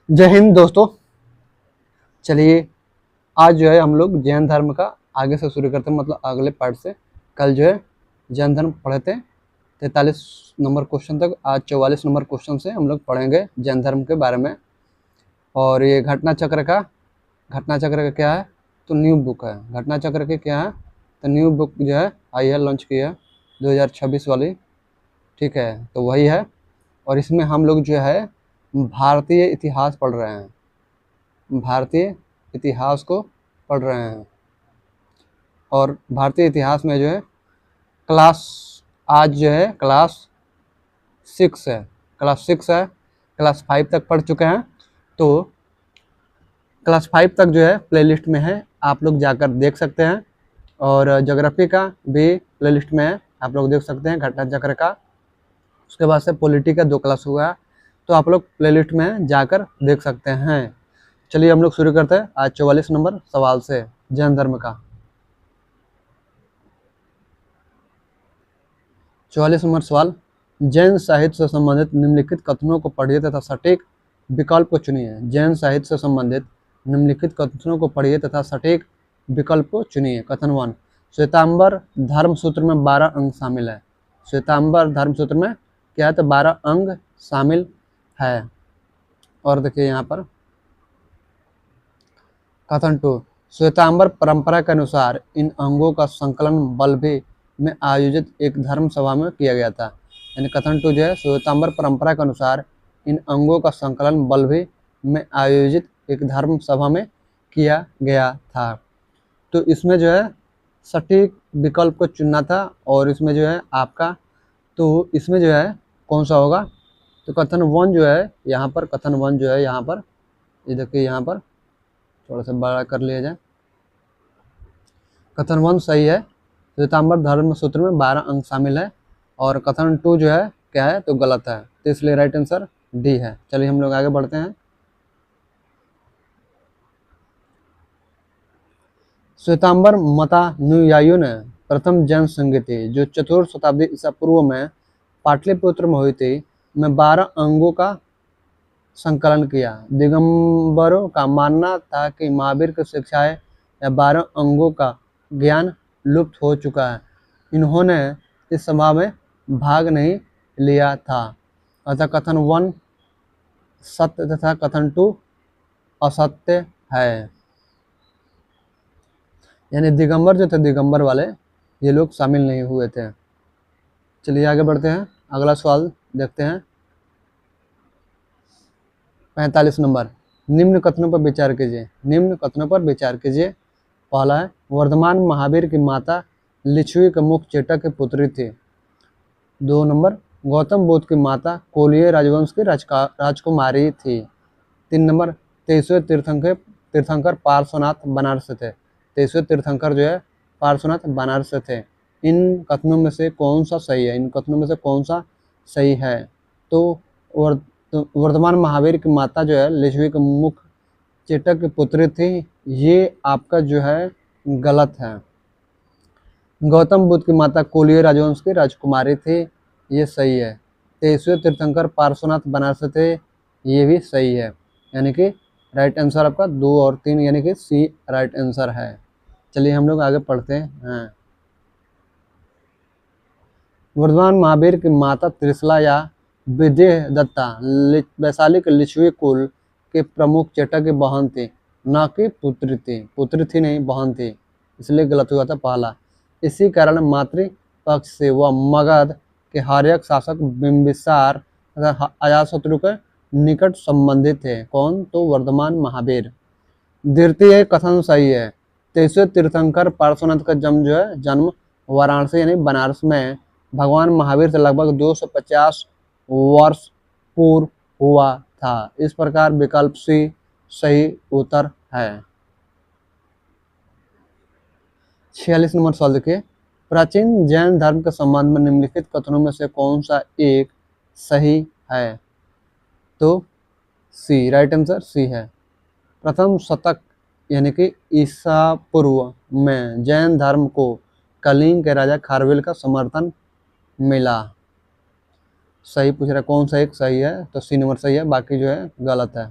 जय हिंद दोस्तों। चलिए आज जो है हम लोग जैन धर्म का आगे से शुरू करते हैं, मतलब अगले पार्ट से। कल जो है जैन धर्म पढ़े थे 43 नंबर क्वेश्चन तक। आज 44 नंबर क्वेश्चन से हम लोग पढ़ेंगे जैन धर्म के बारे में। और ये घटना चक्र का क्या है, तो न्यू बुक है। घटना चक्र के क्या है, तो न्यू बुक जो है आई है, लॉन्च की है 2026 वाली। ठीक है, तो वही है। और इसमें हम लोग जो है भारतीय इतिहास पढ़ रहे हैं, भारतीय इतिहास को पढ़ रहे हैं। और भारतीय इतिहास में जो है क्लास, आज जो है क्लास 6 है, क्लास 5 तक पढ़ चुके हैं। तो क्लास 5 तक जो है प्लेलिस्ट में है, आप लोग जाकर देख सकते हैं। और ज्योग्राफी का भी प्लेलिस्ट में है, आप लोग देख सकते हैं घटना चक्र का। उसके बाद से पॉलिटी का 2 क्लास हुआ है, तो आप लोग प्लेलिस्ट में जाकर देख सकते हैं। चलिए हम लोग शुरू करते हैं आज 44 नंबर सवाल से, जैन धर्म का। 44 नंबर सवाल, जैन साहित्य से संबंधित निम्नलिखित कथनों को पढ़िए तथा सटीक विकल्प को चुनिए। जैन साहित्य से संबंधित निम्नलिखित कथनों को पढ़िए तथा सटीक विकल्प को चुनिए। कथन 1, श्वेतांबर धर्मसूत्र में 12 अंग शामिल है। श्वेतांबर धर्मसूत्र में क्या है, तो 12 अंग शामिल है। और देखिए यहाँ पर कथन 2, श्वेतांबर परंपरा के अनुसार इन अंगों का संकलन बल्लभी में आयोजित एक धर्म सभा में किया गया था। यानी कथन 2 जो है, श्वेतांबर परंपरा के अनुसार इन अंगों का संकलन बल्लभी में आयोजित एक धर्म सभा में किया गया था। तो इसमें जो है सटीक विकल्प को चुनना था। और इसमें जो है आपका, तो इसमें जो है कौन सा होगा, तो कथन 1 जो है यहाँ पर, कथन 1 जो है यहाँ पर, ये देखिए यहाँ पर थोड़ा सा बड़ा कर लिया जाए। कथन 1 सही है, श्वेतांबर धर्म सूत्र में 12 अंग शामिल है। और कथन 2 जो है क्या है, तो गलत है, तो इसलिए राइट आंसर डी है। चलिए हम लोग आगे बढ़ते हैं। श्वेतांबर मतानुयायियों ने प्रथम जैन संघ थी जो 4th शताब्दी ईसा पूर्व में पाटलिपुत्र में हुई थी, में 12 अंगों का संकलन किया। दिगंबरों का मानना था कि महावीर की शिक्षाएं या 12 अंगों का ज्ञान लुप्त हो चुका है। इन्होंने इस सभा में भाग नहीं लिया था। अतः कथन 1 सत्य तथा कथन 2 असत्य है। यानी दिगंबर जो थे, दिगंबर वाले, ये लोग शामिल नहीं हुए थे। चलिए आगे बढ़ते हैं, अगला सवाल देखते हैं। 45 नंबर, निम्न कथनों पर विचार कीजिए। निम्न कथनों पर विचार कीजिए। पहला है, वर्धमान महावीर की माता लिच्छवी के मुख चेटक की पुत्री थी। 2 नंबर, गौतम बुद्ध की माता कोलिय राजवंश की राजकुमारी थी। 3 नंबर, 23वें तीर्थंकर पार्श्वनाथ बनारस से थे। 23वें तीर्थंकर जो है पार्श्वनाथ बनारस से थे। इन कथनों में से कौन सा सही है, इन कथनों में से कौन सा सही है, तो वर्धमान महावीर की माता जो है लिच्छवी के मुख चेटक की पुत्री थी, ये आपका जो है गलत है। गौतम बुद्ध की माता कोलिय राजवंश की राजकुमारी थी, ये सही है। 23वें तीर्थंकर पार्श्वनाथ बनारस थे, ये भी सही है। यानी कि राइट आंसर आपका 2 और 3 यानी कि सी राइट आंसर है। चलिए हम लोग आगे पढ़ते हैं। वर्धमान महावीर की माता त्रिशला या विदेह दत्ता वैशाली के लिच्छवी कुल के प्रमुख चेटक की बहन थी, न कि पुत्री थी। पुत्री थी नहीं, बहन थी, इसलिए गलत हुआ था पहला। इसी कारण मातृ पक्ष से वह मगध के हर्यक शासक बिंबिसार तथा अजातशत्रु के निकट संबंधित थे। कौन, तो वर्धमान महावीर। द्वितीय कथन सही है। 23वें तीर्थंकर पार्श्वनाथ का जन्म वाराणसी यानी बनारस में भगवान महावीर से लगभग 250 वर्ष पूर्व हुआ था। इस प्रकार विकल्प सी सही उत्तर है। 46 नंबर सवाल देखिए, प्राचीन जैन धर्म के संबंध में निम्नलिखित कथनों में से कौन सा एक सही है, तो सी राइट आंसर सी है। प्रथम शतक यानी कि ईसा पूर्व में जैन धर्म को कलिंग के राजा खारवेल का समर्थन मिला। सही पूछ रहा है, कौन सा एक सही है, तो सी नंबर सही है, बाकी जो है गलत है।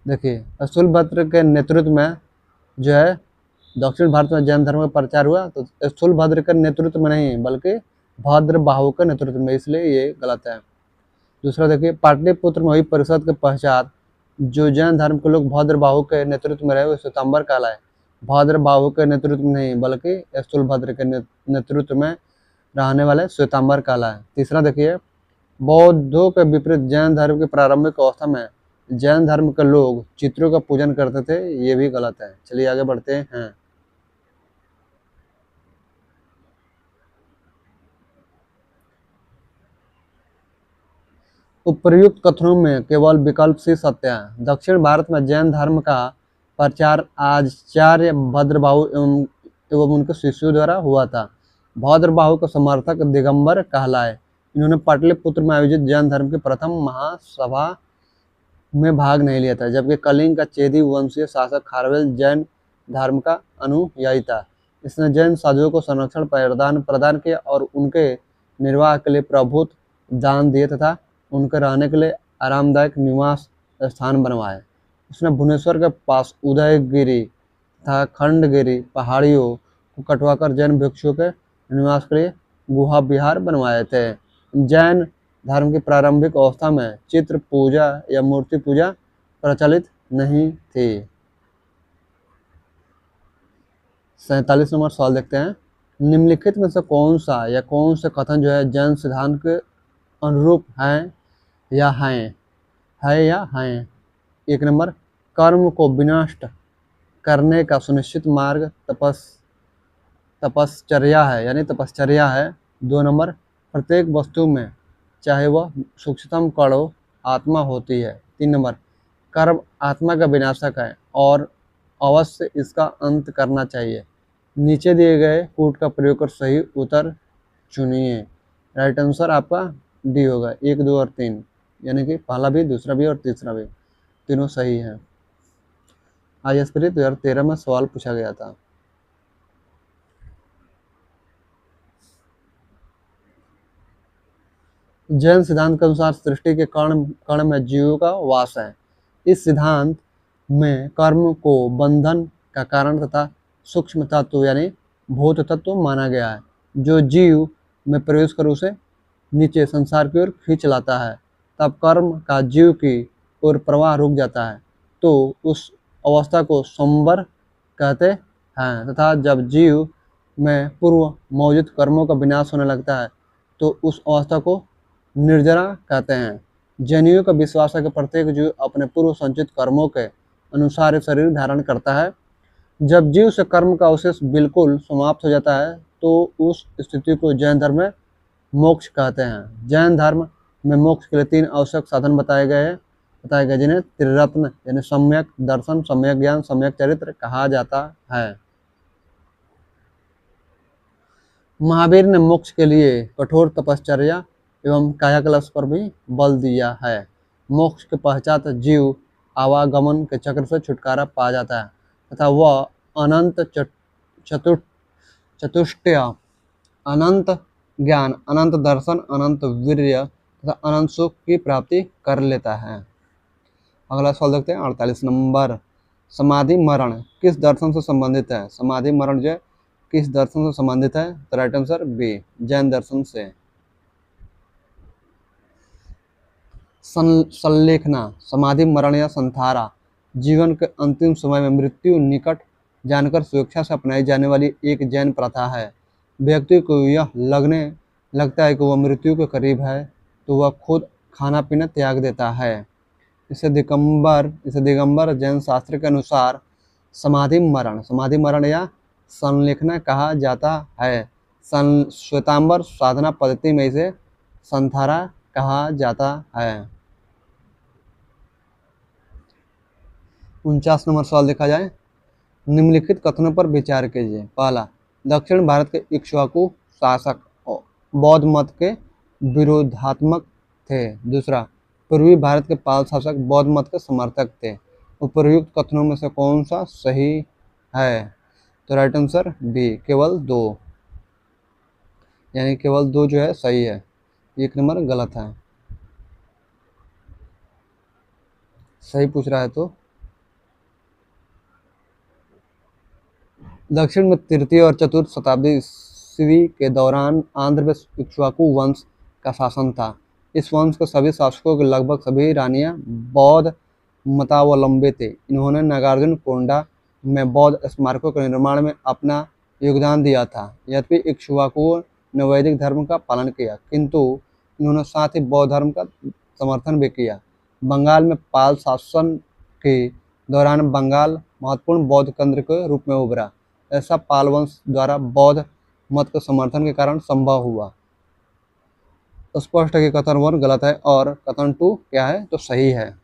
देखिए स्थूलभद्र के नेतृत्व में जो है दक्षिण भारत में जैन धर्म का प्रचार हुआ, तो स्थूलभद्र के नेतृत्व में नहीं बल्कि भद्रबाहु के नेतृत्व में, इसलिए ये गलत है। दूसरा देखिए पाटलिपुत्र में हुई परिषद के पश्चात जो जैन धर्म के लोग भद्रबाहु के नेतृत्व में रहे वो श्वेतांबर कहलाए। भद्रबाहु के नेतृत्व में नहीं बल्कि स्थूलभद्र के नेतृत्व में रहने वाले श्वेतांबर कहलाए। तीसरा देखिए बौद्धों के विपरीत जैन धर्म की प्रारंभिक अवस्था में जैन धर्म के लोग चित्रों का पूजन करते थे, ये भी गलत है। चलिए आगे बढ़ते हैं। उपर्युक्त कथनों में केवल विकल्प सी सत्य है। दक्षिण भारत में जैन धर्म का प्रचार आचार्य भद्रबाहु एवं उनके शिष्यों द्वारा हुआ था। भद्रबाहु के समर्थक दिगंबर कहलाए। इन्होंने पाटलिपुत्र में आयोजित जैन धर्म की प्रथम महासभा में भाग नहीं लिया था, जबकि कलिंग का चेदी वंशीय शासक खारवेल जैन धर्म का अनुयायी था। इसने जैन साधुओं को संरक्षण प्रदान किया और उनके निर्वाह के लिए प्रभुत दान दिए तथा उनके रहने के लिए आरामदायक निवास स्थान बनवाए। उसने भुवनेश्वर के पास उदयगिरी तथा खंडगिरी पहाड़ियों को कटवाकर जैन भिक्षुओं के निवास के लिए गुहा विहार बनवाए थे। जैन धर्म की प्रारंभिक अवस्था में चित्र पूजा या मूर्ति पूजा प्रचलित नहीं थी। 47 नंबर सवाल देखते हैं। निम्नलिखित में से कौन सा या कौन से कथन जो है जैन सिद्धांत के अनुरूप हैं या हैं। एक नंबर कर्म को विनष्ट करने का सुनिश्चित मार्ग तपश्चर्या है, यानी तपश्चर्या है। 2 नंबर प्रत्येक वस्तु में चाहे वह सूक्ष्मतम कण हो आत्मा होती है। 3 नंबर कर्म आत्मा का विनाशक है और अवश्य इसका अंत करना चाहिए। नीचे दिए गए कूट का प्रयोग कर सही उत्तर चुनिए। राइट आंसर आपका डी होगा, 1, 2 और 3, यानी कि पहला भी, दूसरा भी और तीसरा भी, तीनों सही है। ISPT 2013 में सवाल पूछा गया था। जैन सिद्धांत के अनुसार सृष्टि के कण में जीवों का वास है। इस सिद्धांत में कर्म को बंधन का कारण तथा सूक्ष्म तत्व यानी भूत तत्व माना गया है, जो जीव में प्रवेश कर उसे नीचे संसार की ओर खींच लाता है। तब कर्म का जीव की ओर प्रवाह रुक जाता है, तो उस अवस्था को संवर कहते हैं, तथा जब जीव में पूर्व मौजूद कर्मों का विनाश होने लगता है तो उस अवस्था को निर्जरा कहते हैं। जैनियों का विश्वास है कि प्रत्येक जीव अपने पूर्व संचित कर्मों के अनुसार शरीर धारण करता है। जब जीव से कर्म का अवशेष बिल्कुल समाप्त हो जाता है तो उस स्थिति को जैन धर्म में मोक्ष कहते हैं। जैन धर्म में मोक्ष के लिए 3 आवश्यक साधन बताए गए जिन्हें त्रिरत्न यानी सम्यक दर्शन, सम्यक ज्ञान, सम्यक चरित्र कहा जाता है। महावीर ने मोक्ष के लिए कठोर तपश्चर्या एवं कायाकल्प पर भी बल दिया है। मोक्ष के पश्चात जीव आवागमन के चक्र से छुटकारा पा जाता है तथा वह अनंत चतुष्टय, अनंत ज्ञान, अनंत दर्शन, अनंत वीर्य तथा अनंत सुख की प्राप्ति कर लेता है। अगला सवाल देखते हैं 48 नंबर। समाधि मरण किस दर्शन से संबंधित है? समाधि मरण जो किस दर्शन से संबंधित है? तो राइट आंसर बी, जैन दर्शन से। संलेखना समाधि मरण या संथारा जीवन के अंतिम समय में मृत्यु निकट जानकर स्वेच्छा से अपनाई जाने वाली एक जैन प्रथा है। व्यक्ति को यह लगने लगता है कि वह मृत्यु के करीब है तो वह खुद खाना पीना त्याग देता है। इसे दिगंबर जैन शास्त्र के अनुसार समाधि मरण या संलेखना कहा जाता है। श्वेतांबर साधना पद्धति में इसे संथारा कहा जाता है। 49 नंबर सवाल देखा जाए। निम्नलिखित कथनों पर विचार कीजिए। पहला, दक्षिण भारत के इक्ष्वाकु शासक बौद्ध मत के विरोधात्मक थे। दूसरा, पूर्वी भारत के पाल शासक बौद्ध मत के समर्थक थे। उपर्युक्त कथनों में से कौन सा सही है? तो राइट आंसर बी, केवल 2, यानी केवल 2 जो है सही है, 1 नंबर गलत है। सही पूछ रहा है तो दक्षिण में तृतीय और चतुर्थ शताब्दी ईस्वी के दौरान आंध्र में इक्ष्वाकु वंश का शासन था। इस वंश के सभी शासकों के लगभग सभी रानियां बौद्ध मतावलंबी थे। इन्होंने नागार्जुन कोंडा में बौद्ध स्मारकों के निर्माण में अपना योगदान दिया था। यद्यपि इक्ष्वाकुओं ने वैदिक धर्म का पालन किया, किंतु इन्होंने साथ ही बौद्ध धर्म का समर्थन भी किया। बंगाल में पाल शासन के दौरान बंगाल महत्वपूर्ण बौद्ध केंद्र के रूप में उभरा। ऐसा पाल वंश द्वारा बौद्ध मत के समर्थन के कारण संभव हुआ। स्पष्ट है कि कथन 1 गलत है और कथन 2 क्या है तो सही है।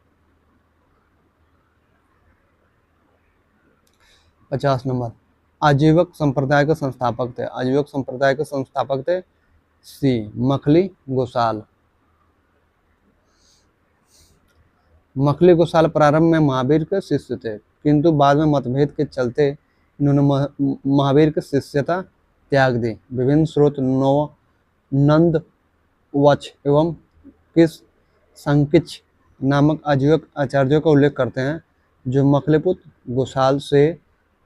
50 नंबर, आजीवक संप्रदाय के संस्थापक थे। आजीवक संप्रदाय के संस्थापक थे सी मखली गोसाल। मखली गोसाल प्रारंभ में महावीर के शिष्य थे, किंतु बाद में मतभेद के चलते इन्होंने महावीर की शिष्यता त्याग दी। विभिन्न स्रोत नंद वच एवं किस संकिच नामक आजीवक आचार्यों का उल्लेख करते हैं, जो मखलीपुत्र गोसाल से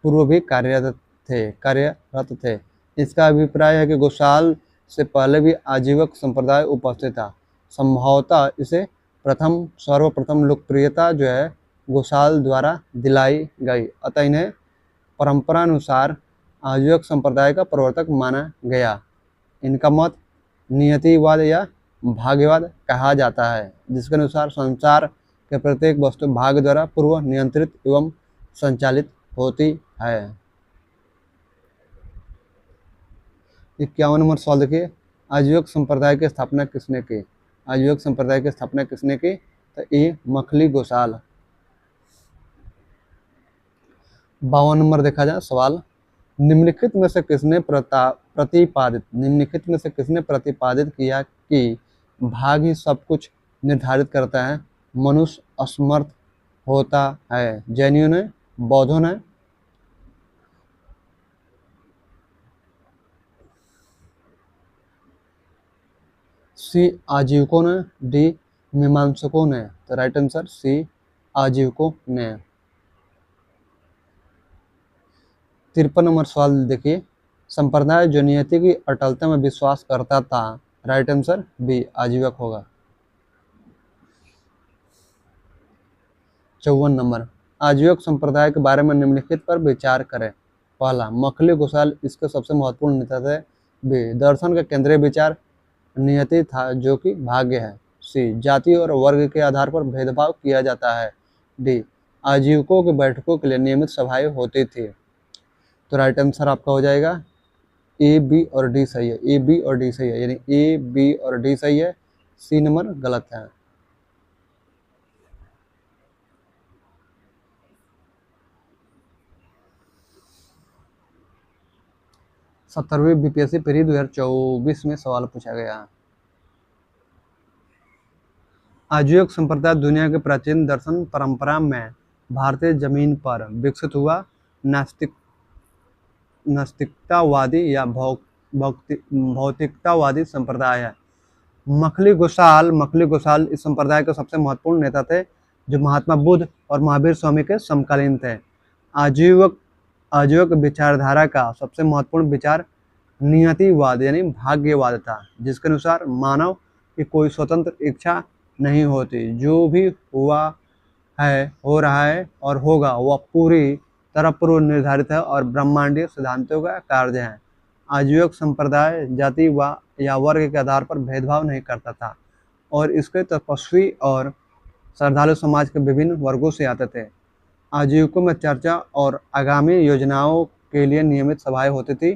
पूर्व भी कार्यरत थे। इसका अभिप्राय है कि गोसाल से पहले भी आजीवक संप्रदाय उपस्थित था। संभवतः इसे सर्वप्रथम लोकप्रियता जो है गोसाल द्वारा दिलाई गई, अतः इन्हें परंपरानुसार आजीवक संप्रदाय का प्रवर्तक माना गया। इनका मत नियतिवाद या भाग्यवाद कहा जाता है, जिसके अनुसार संसार के प्रत्येक वस्तु भाग्य द्वारा पूर्व नियंत्रित एवं संचालित होती है। 51 नंबर सवाल देखिए, आजीवक संप्रदाय की स्थापना किसने की? आजीवक संप्रदाय की स्थापना किसने की? तो ए मखली गोसाल। 52 नंबर देखा जाए सवाल, निम्नलिखित में से किसने प्रतिपादित किया कि भाग्य ही सब कुछ निर्धारित करता है, मनुष्य असमर्थ होता है? जैनियों ने, बौद्धों ने, सी आजीवकों ने, डी मीमांसकों ने? तो राइट आंसर सी आजीवकों ने। 53 नंबर सवाल देखिए, संप्रदाय जो नियति की अटलता में विश्वास करता था, राइट आंसर बी आजीवक होगा। 54 नंबर, आजीवक संप्रदाय के बारे में निम्नलिखित पर विचार करें। पहला, मखली गोसाल इसके सबसे महत्वपूर्ण नेता थे। बी, दर्शन का केंद्रीय विचार नियति था जो कि भाग्य है। सी, जाति और वर्ग के आधार पर भेदभाव किया जाता है। डी, आजीवकों की बैठकों के लिए नियमित सभाएं होती थी। तो राइट आंसर आपका हो जाएगा ए, बी और डी सही है। ए, बी और डी सही है, यानी ए, बी और डी सही है, सी नंबर गलत है। 17वीं बीपीएससी प्री 2024 में सवाल पूछा गया। आजीवक संप्रदाय दुनिया के प्राचीन दर्शन परंपरा में भारतीय जमीन पर विकसित हुआ नास्तिकतावादी या भौतिकतावादी संप्रदाय है। मखली गोसाल इस संप्रदाय के सबसे महत्वपूर्ण नेता थे, जो महात्मा बुद्ध और महावीर स्वामी के समकालीन थे। आजीवक विचारधारा का सबसे महत्वपूर्ण विचार नियतिवाद यानी भाग्यवाद था, जिसके अनुसार मानव की कोई स्वतंत्र इच्छा नहीं होती। जो भी हुआ है, हो रहा है और होगा वह पूरी तरह पूर्व निर्धारित है और ब्रह्मांडीय सिद्धांतों का कार्य है। आजीवक संप्रदाय जाति या वर्ग के आधार पर भेदभाव नहीं करता था और इसके तपस्वी और श्रद्धालु समाज के विभिन्न वर्गों से आते थे। आजीवकों में चर्चा और आगामी योजनाओं के लिए नियमित सभाएं होती थी।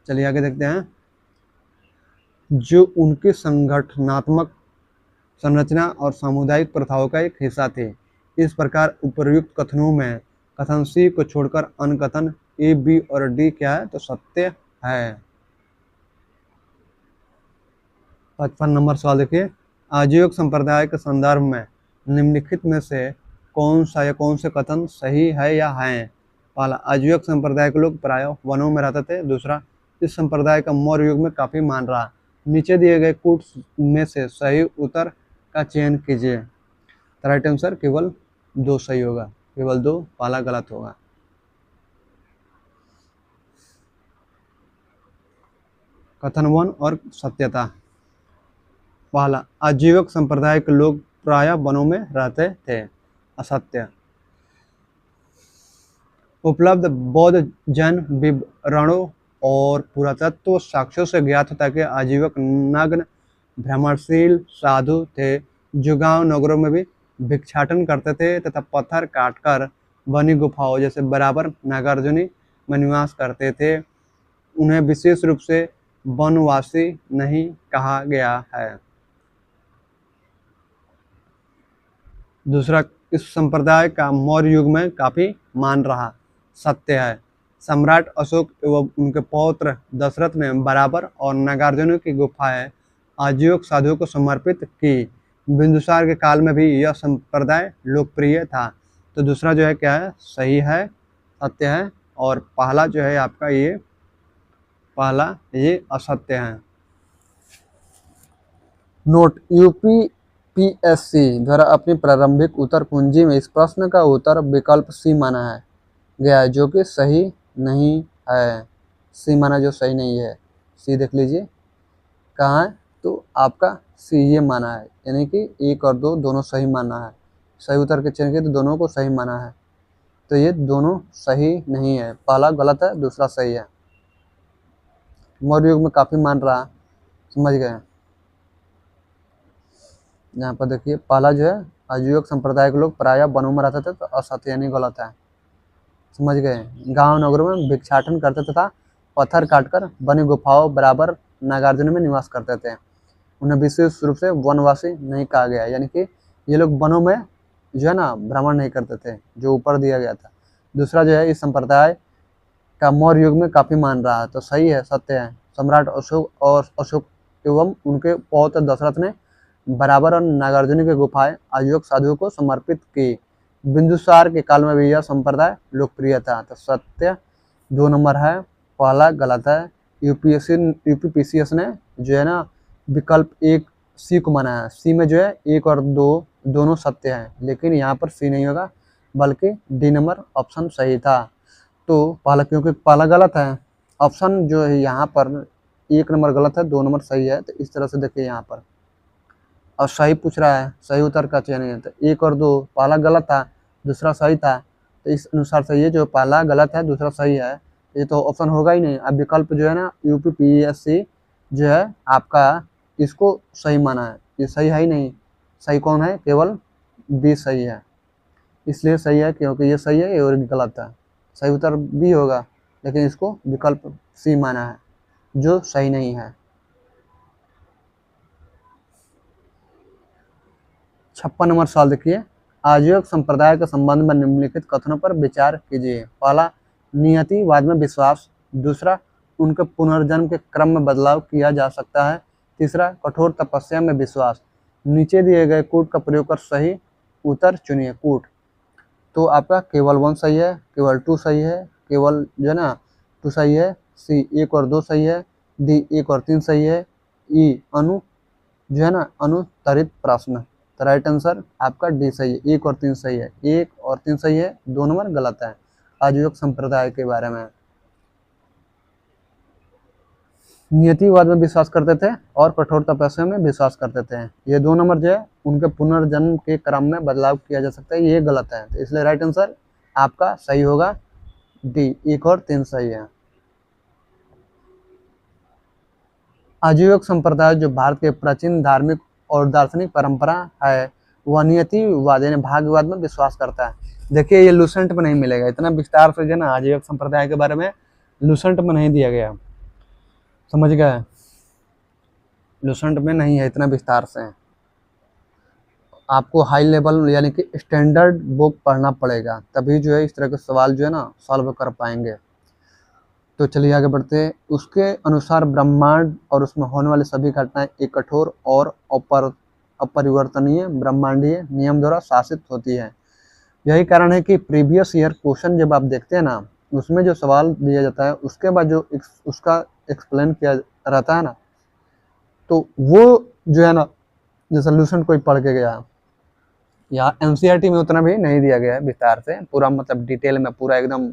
चलिए आगे देखते हैं, जो उनकी संगठनात्मक संरचना और सामुदायिक प्रथाओं का एक हिस्सा थे। इस प्रकार उपर्युक्त कथनों में कथन सी को छोड़कर अन्य कथन ए, बी और डी क्या है तो सत्य है। 55 नंबर सवाल देखिए, आजीवक संप्रदाय के संदर्भ में निम्नलिखित में से कौन से कथन सही है या हैं? पहला, आजीवक संप्रदाय के लोग प्रायः वनों में रहते थे। दूसरा, इस संप्रदाय का मौर्य युग में काफी मान रहा। नीचे दिए गए कूट्स में से सही उत्तर का चयन कीजिए। राइट आंसर केवल 2 सही होगा, केवल 2, पहला गलत होगा। कथनवन और सत्यता। पहला, आजीविक संप्रदाय के लोग प्रायः वनों में रहते थे। असत्य। उपलब्ध बौद्ध जैन विवरणों और पुरातत्व साक्ष्यों से ज्ञात होता है कि आजीविक नग्न भ्रमणशील साधु थे जो गांव नगरों में भी भिक्षाटन करते थे तथा पत्थर काटकर बनी गुफाओं जैसे बराबर नागार्जुनी में निवास करते थे। उन्हें विशेष रूप से वनवासी नहीं कहा गया है। दूसरा, इस संप्रदाय का मौर्य युग में काफी मान रहा। सत्य है। सम्राट अशोक एवं उनके पौत्र दशरथ ने बराबर और नागार्जुन की गुफाएं आजीविक साधुओं को समर्पित की। बिंदुसार के काल में भी यह संप्रदाय लोकप्रिय था। तो दूसरा जो है क्या है, सही है, सत्य है, और पहला जो है आपका ये असत्य है। नोट, यूपीपीएससी द्वारा अपनी प्रारंभिक उत्तर कुंजी में इस प्रश्न का उत्तर विकल्प सी माना है गया है जो कि सही नहीं है। सी माना जो सही नहीं है, सी देख लीजिए कहाँ है, तो आपका सी ये माना है, यानी कि 1 और 2 दोनों सही माना है। सही उत्तर के चयन किए तो दोनों को सही माना है, तो ये दोनों सही नहीं है। पहला गलत है, दूसरा सही है। मौर्य युग में काफी मान रहा, समझ गए। यहाँ पर देखिए पहला जो है आजीविक संप्रदाय के लोग प्रायः वनों में रहते थे, तो असत्य यानी गलत है, समझ गए। गांव नगरों में भिक्षाटन करते तथा पत्थर काटकर बनी गुफाओं बराबर नागार्जुन में निवास करते थे। उन्हें विशेष रूप से वनवासी नहीं कहा गया, यानी कि ये लोग वनों में जो है ना भ्रमण नहीं करते थे, जो ऊपर दिया गया था। दूसरा जो है इस संप्रदाय का मौर्य युग में काफी मान रहा है, तो सही है, सत्य है। सम्राट अशोक एवं उनके पौत्र दशरथ ने बराबर और नागार्जुन की गुफाएं आजीविक साधुओं को समर्पित की। बिंदुसार के काल में भी यह संप्रदाय लोकप्रिय था, तो सत्य 2 नंबर है, पहला गलत है। यूपीपीसीएस ने जो है ना विकल्प 1 सी को माना है। सी में जो है 1 और 2 दोनों सत्य हैं, लेकिन यहाँ पर सी नहीं होगा बल्कि डी नंबर ऑप्शन सही था। तो पहला, क्योंकि पहला गलत है, ऑप्शन जो है यहाँ पर 1 नंबर गलत है, 2 नंबर सही है। तो इस तरह से देखिए यहाँ पर, और सही पूछ रहा है, सही उत्तर का चयन है। तो 1 और 2, पहला गलत था, दूसरा सही था, तो इस अनुसार से ये जो पहला गलत है, दूसरा सही है, ये तो ऑप्शन होगा ही नहीं। अब विकल्प जो है ना यूपीपीएससी जो है आपका, इसको सही माना है, ये सही है ही नहीं। सही कौन है, केवल बी सही है, इसलिए सही है क्योंकि ये सही है, ये और गलत है। सही उत्तर बी होगा, लेकिन इसको विकल्प सी माना है जो सही नहीं है। 56 नंबर सवाल देखिए, आजीविक संप्रदाय के संबंध में निम्नलिखित कथनों पर विचार कीजिए। पहला, नियतिवाद में विश्वास। दूसरा, उनके पुनर्जन्म के क्रम में बदलाव किया जा सकता है। तीसरा, कठोर तपस्या में विश्वास। नीचे दिए गए कूट का प्रयोग कर सही उत्तर चुनिए। कूट, तो आपका केवल 1 सही है, केवल 2 सही है, केवल जो है ना 2 सही है। सी 1 और 2 सही है। डी 1 और 3 सही है। ई अनु जो है ना अनुत्तरित प्रश्न, तो राइट आंसर आपका डी सही है, 1 और 3 सही है। 1 और 3 सही है, 2 नंबर गलत है। आजीविक संप्रदाय के बारे में नियतिवाद में विश्वास करते थे और कठोर तपस्या में विश्वास करते थे। ये 2 नंबर जो है उनके पुनर्जन्म के क्रम में बदलाव किया जा सकता है, ये गलत है। तो इसलिए राइट आंसर आपका सही होगा डी, 1 और 3 सही है। आजीविक संप्रदाय जो भारत के प्राचीन धार्मिक और दार्शनिक परंपरा है, वह नियतिवाद यानी भाग्यवाद में विश्वास करता है। देखिए ये लूसेंट में नहीं मिलेगा, इतना विस्तार से जो ना आजीविक संप्रदाय के बारे में लूसेंट में नहीं दिया गया, समझ गए। लूसेंट में नहीं है इतना विस्तार से, आपको हाई लेवल यानी कि स्टैंडर्ड बुक पढ़ना पड़ेगा, तभी जो है इस तरह के सवाल जो है ना सॉल्व कर पाएंगे। तो चलिए आगे बढ़ते हैं। उसके अनुसार ब्रह्मांड और उसमें होने वाली सभी घटनाएं एक कठोर और अपरिवर्तनीय ब्रह्मांडीय नियम द्वारा शासित होती है। यही कारण है कि प्रीवियस ईयर क्वेश्चन जब आप देखते हैं ना, उसमें जो सवाल दिया जाता है उसके बाद जो उसका एक्सप्लेन किया रहता है ना, तो वो जो है ना जो सोल्यूशन कोई पढ़ के गया, यहाँ एनसीईआरटी में उतना भी नहीं दिया गया है विस्तार से, पूरा मतलब डिटेल में पूरा एकदम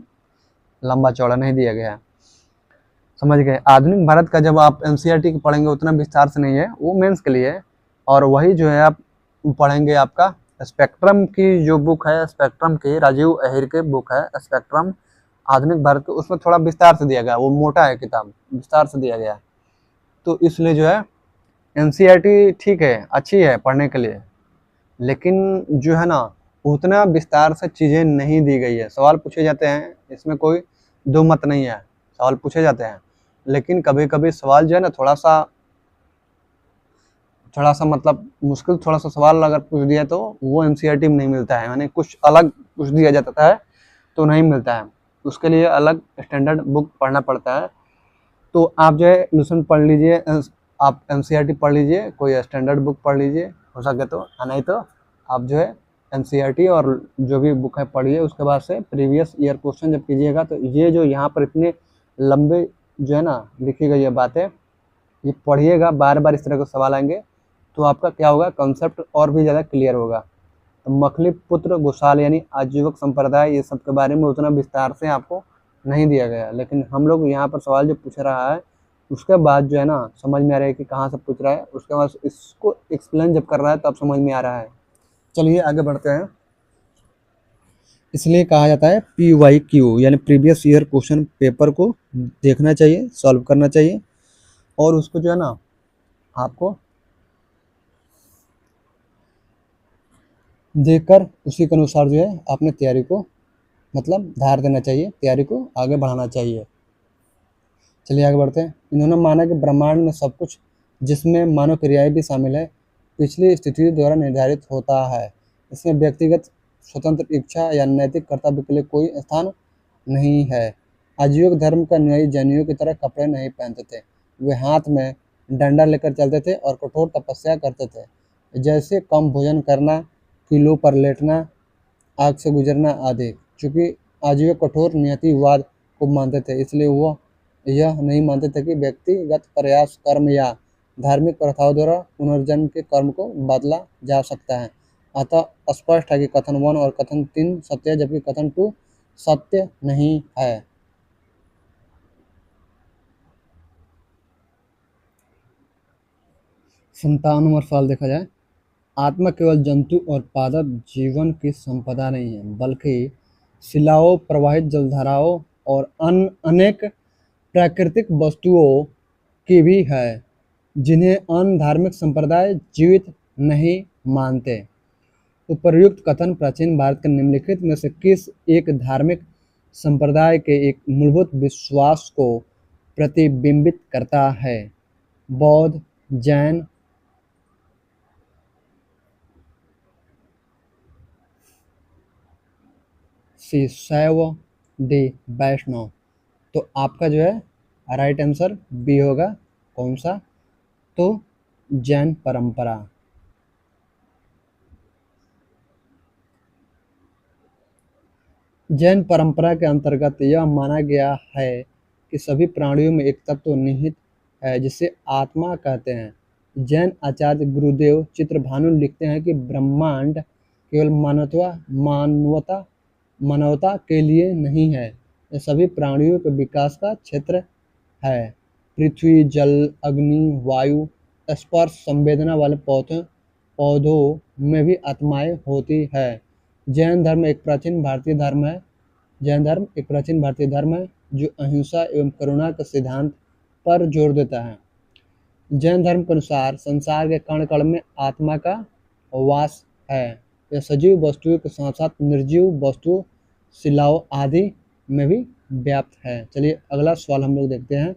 लंबा चौड़ा नहीं दिया गया है। समझ गए। आधुनिक भारत का जब आप एनसीईआरटी की पढ़ेंगे उतना विस्तार से नहीं है, वो मेंस के लिए है। और वही जो है आप पढ़ेंगे आपका स्पेक्ट्रम की जो बुक है, स्पेक्ट्रम की राजीव अहिर की बुक है स्पेक्ट्रम आधुनिक भारत के, उसमें थोड़ा विस्तार से दिया गया, वो मोटा है किताब, विस्तार से दिया गया है। तो इसलिए जो है एनसीईआरटी ठीक है, अच्छी है पढ़ने के लिए, लेकिन जो है ना उतना विस्तार से चीज़ें नहीं दी गई है। सवाल पूछे जाते हैं, इसमें कोई दो मत नहीं है, सवाल पूछे जाते हैं, लेकिन कभी कभी सवाल जो है ना थोड़ा सा मतलब मुश्किल थोड़ा सा सवाल अगर पूछ दिया तो वो एनसीईआरटी में नहीं मिलता है, यानी कुछ अलग पूछ दिया जाता है तो नहीं मिलता है, उसके लिए अलग स्टैंडर्ड बुक पढ़ना पड़ता है। तो आप जो है लूसेंट पढ़ लीजिए, आप एनसीईआरटी पढ़ लीजिए, कोई स्टैंडर्ड बुक पढ़ लीजिए हो सके तो, नहीं तो आप जो है एनसीईआरटी और जो भी बुक है पढ़िए। उसके बाद से प्रीवियस ईयर क्वेश्चन जब कीजिएगा तो ये जो यहाँ पर इतने लंबे जो है ना लिखी गई है बातें, ये पढ़िएगा, बार बार इस तरह के सवाल आएंगे तो आपका क्या होगा, कंसेप्ट और भी ज़्यादा क्लियर होगा। तो मखली पुत्र गोसाल यानी आजीवक संप्रदाय, ये सब के बारे में उतना विस्तार से आपको नहीं दिया गया, लेकिन हम लोग यहाँ पर सवाल जो पूछ रहा है उसके बाद जो है ना समझ में आ रहा है कि कहाँ से पूछ रहा है, उसके बाद इसको एक्सप्लेन जब कर रहा है तब समझ में आ रहा है। चलिए आगे बढ़ते हैं। इसलिए कहा जाता है PYQ यानी प्रीवियस ईयर क्वेश्चन पेपर को देखना चाहिए, सॉल्व करना चाहिए, और उसको जो है ना आपको देखकर उसी के अनुसार जो है अपने तैयारी को मतलब धार देना चाहिए, तैयारी को आगे बढ़ाना चाहिए। चलिए आगे बढ़ते हैं। इन्होंने माना कि ब्रह्मांड में सब कुछ, जिसमें मानव क्रियाएं भी शामिल है, पिछली स्थिति द्वारा निर्धारित होता है। इसमें व्यक्तिगत स्वतंत्र इच्छा या नैतिक कर्तव्य के लिए कोई स्थान नहीं है। आजीविक धर्म का अनुयायी जैनियों की तरह कपड़े नहीं पहनते थे, वे हाथ में डंडा लेकर चलते थे और कठोर तपस्या करते थे, जैसे कम भोजन करना, किलो पर लेटना, आग से गुजरना आदि। चूंकि आजीविक कठोर नियतिवाद को मानते थे, इसलिए वह यह नहीं मानते थे कि व्यक्तिगत प्रयास, कर्म या धार्मिक प्रथाओं द्वारा पुनर्जन्म के कर्म को बदला जा सकता है। अतः स्पष्ट है कि कथन 1 और कथन 3 सत्य है, जबकि कथन 2 सत्य नहीं है। 57 नंबर सवाल देखा जाए। आत्मा केवल जंतु और पादप जीवन की संपदा नहीं है, बल्कि शिलाओं, प्रवाहित जलधाराओं और अन्य अनेक प्राकृतिक वस्तुओं की भी है, जिन्हें अन्य धार्मिक संप्रदाय जीवित नहीं मानते। उपर्युक्त कथन प्राचीन भारत के निम्नलिखित में से किस एक धार्मिक संप्रदाय के एक मूलभूत विश्वास को प्रतिबिंबित करता है? बौद्ध, जैन, सी शैव, डी वैष्णव। तो आपका जो है राइट आंसर बी होगा। कौन सा? तो जैन परंपरा। जैन परंपरा के अंतर्गत यह माना गया है कि सभी प्राणियों में एक तत्व निहित है जिसे आत्मा कहते हैं। जैन आचार्य गुरुदेव चित्रभानु लिखते हैं कि ब्रह्मांड केवल मानवता के लिए नहीं है, यह सभी प्राणियों के विकास का क्षेत्र है। पृथ्वी, जल, अग्नि, वायु, स्पर्श संवेदना वाले पौधों में भी आत्माएं होती है। जैन धर्म एक प्राचीन भारतीय धर्म है। जैन धर्म एक प्राचीन भारतीय धर्म है जो अहिंसा एवं करुणा के सिद्धांत पर जोर देता है। जैन धर्म के अनुसार संसार के कण कण में आत्मा का वास है। यह सजीव वस्तुओं के साथ साथ निर्जीव वस्तुओं, शिलाओं आदि में भी व्याप्त है। चलिए अगला सवाल हम लोग देखते हैं।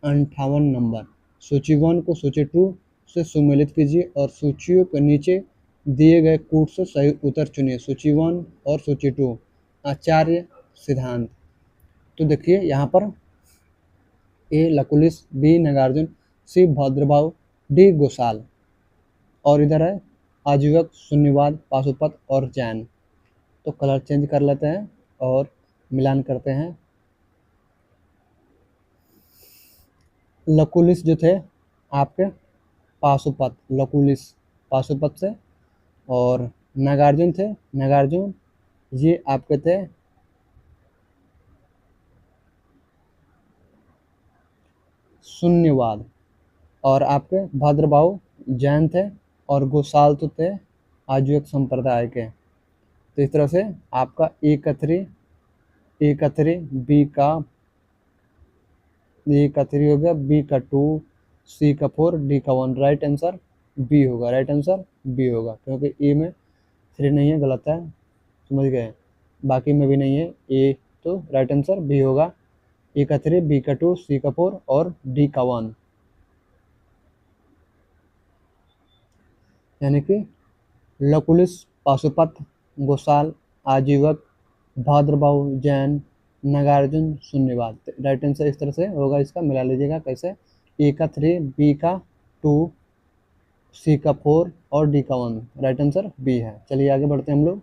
58 नंबर। सूची 1 को सूची 2 से सुमेलित कीजिए और सूचियों के नीचे दिए गए कूट से सही उत्तर चुनिए। सूची 1 और सूची 2। आचार्य सिद्धांत। तो देखिए यहाँ पर ए लकुलिस, बी नागार्जुन, सी भद्रभाव, डी गोसाल, और इधर है आजीवक, शून्यवाद, पाशुपत और जैन। तो कलर चेंज कर लेते हैं और मिलान करते हैं। लकुलिस जो थे आपके पाशुपत, लकुलिस पाशुपत से, और नागार्जुन थे, नागार्जुन ये आपके थे शून्यवाद। और आपके भद्रबाहु जैन थे और गोसाल तो थे आजीवक संप्रदाय के। तो इस तरह से आपका ए का 3 बी का हो गया, बी का 2, सी का 4, डी का 1। राइट आंसर बी होगा, राइट आंसर बी होगा, क्योंकि ए में 3 नहीं है, गलत है, समझ गए, बाकी में भी नहीं है ए, तो राइट आंसर बी होगा। ए का 3, बी का 2, सी का 4 और डी का 1, यानी कि लकुलिस, पाशुपत, गोसाल, आजीवक, भाद्रबाहु जैन, नागार्जुन, शून्यवाद। राइट आंसर इस तरह से होगा, इसका मिला लीजिएगा कैसे, ए का 3, बी का 2, सी का 4 और डी का 1। राइट आंसर बी है। चलिए आगे बढ़ते हैं हम लोग।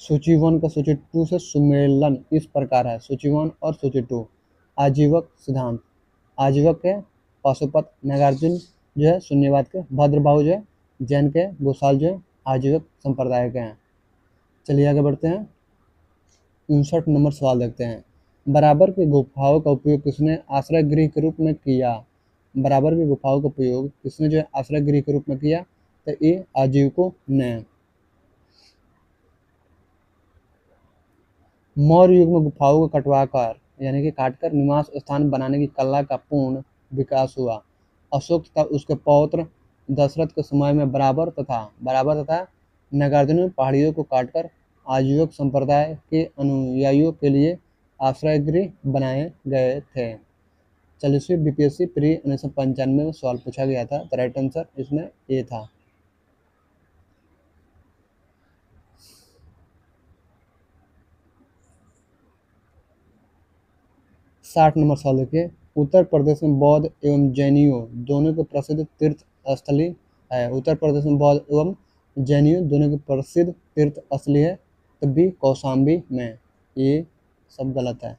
सूची 1 का सूची 2 से सुमेलन इस प्रकार है। सूची 1 और सूची 2। आजीवक सिद्धांत, आजीवक के पाशुपत, नागार्जुन जो है शून्यवाद के, भद्रबाहु जो है जैन के, गोसाल जो है आजीवक संप्रदाय के हैं। चलिए आगे बढ़ते हैं। 59 नंबर सवाल देखते हैं। बराबर की गुफाओं का उपयोग किसने आश्रय गृह के रूप में किया? बराबर की गुफाओं का उपयोग किसने जो है आश्रय गृह के रूप में किया? तो ये आजीवकों ने। मौर्य युग में गुफाओं को कटवाकर यानी कि काटकर निवास स्थान बनाने की कला का पूर्ण विकास हुआ। अशोक तथा उसके पौत्र दशरथ के समय में बराबर तथा नागार्जुन में पहाड़ियों को काटकर आजीवक संप्रदाय के अनुयायियों के लिए आश्रय गृह बनाए गए थे। 40वीं बीपीएससी प्री 1995 में सवाल पूछा गया था, तो राइट आंसर इसमें ए था। साठ नंबर सवाल देखिए। उत्तर प्रदेश में बौद्ध एवं जैनियों दोनों के प्रसिद्ध तीर्थ स्थली है। उत्तर प्रदेश में बौद्ध एवं जैनियों दोनों के प्रसिद्ध तीर्थ स्थली है, तो बी कौशाम्बी में। ये सब गलत है।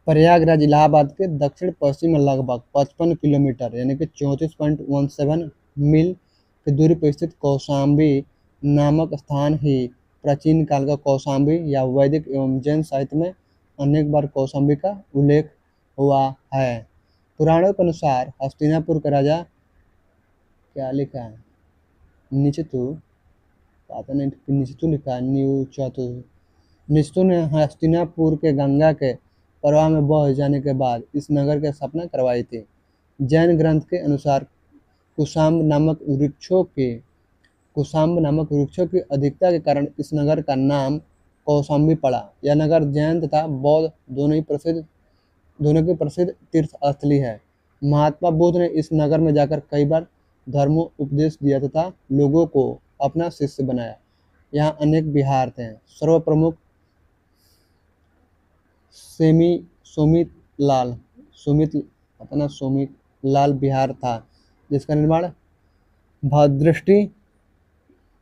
प्रयागराज इलाहाबाद के दक्षिण पश्चिम में लगभग 55 किलोमीटर यानी कि 34.17 मील की दूरी पर स्थित कौशाम्बी नामक स्थान ही प्राचीन काल का कौशाम्बी या वैदिक एवं जैन साहित्य में अनेक बार कौशाम्बी का उल्लेख हुआ है। पुराणों के अनुसार हस्तिनापुर का राजा, क्या लिखा है नीचे तो पता नहीं, नीचे तो लिखा है निस्तु ने हस्तिनापुर के गंगा के प्रवाह में बह जाने के बाद इस नगर की स्थापना करवाई थी। जैन ग्रंथ के अनुसार कुशाम्ब नामक वृक्षों की अधिकता के कारण इस नगर का नाम कौशाम्बी पड़ा। यह नगर जैन तथा बौद्ध दोनों की प्रसिद्ध तीर्थ स्थली है। महात्मा बुद्ध ने इस नगर में जाकर कई बार धर्मोपदेश दिया तथा लोगों को अपना शिष्य बनाया। यहाँ अनेक विहार थे। सर्वप्रमुख सोमित लाल विहार था, जिसका निर्माण भद्रष्टि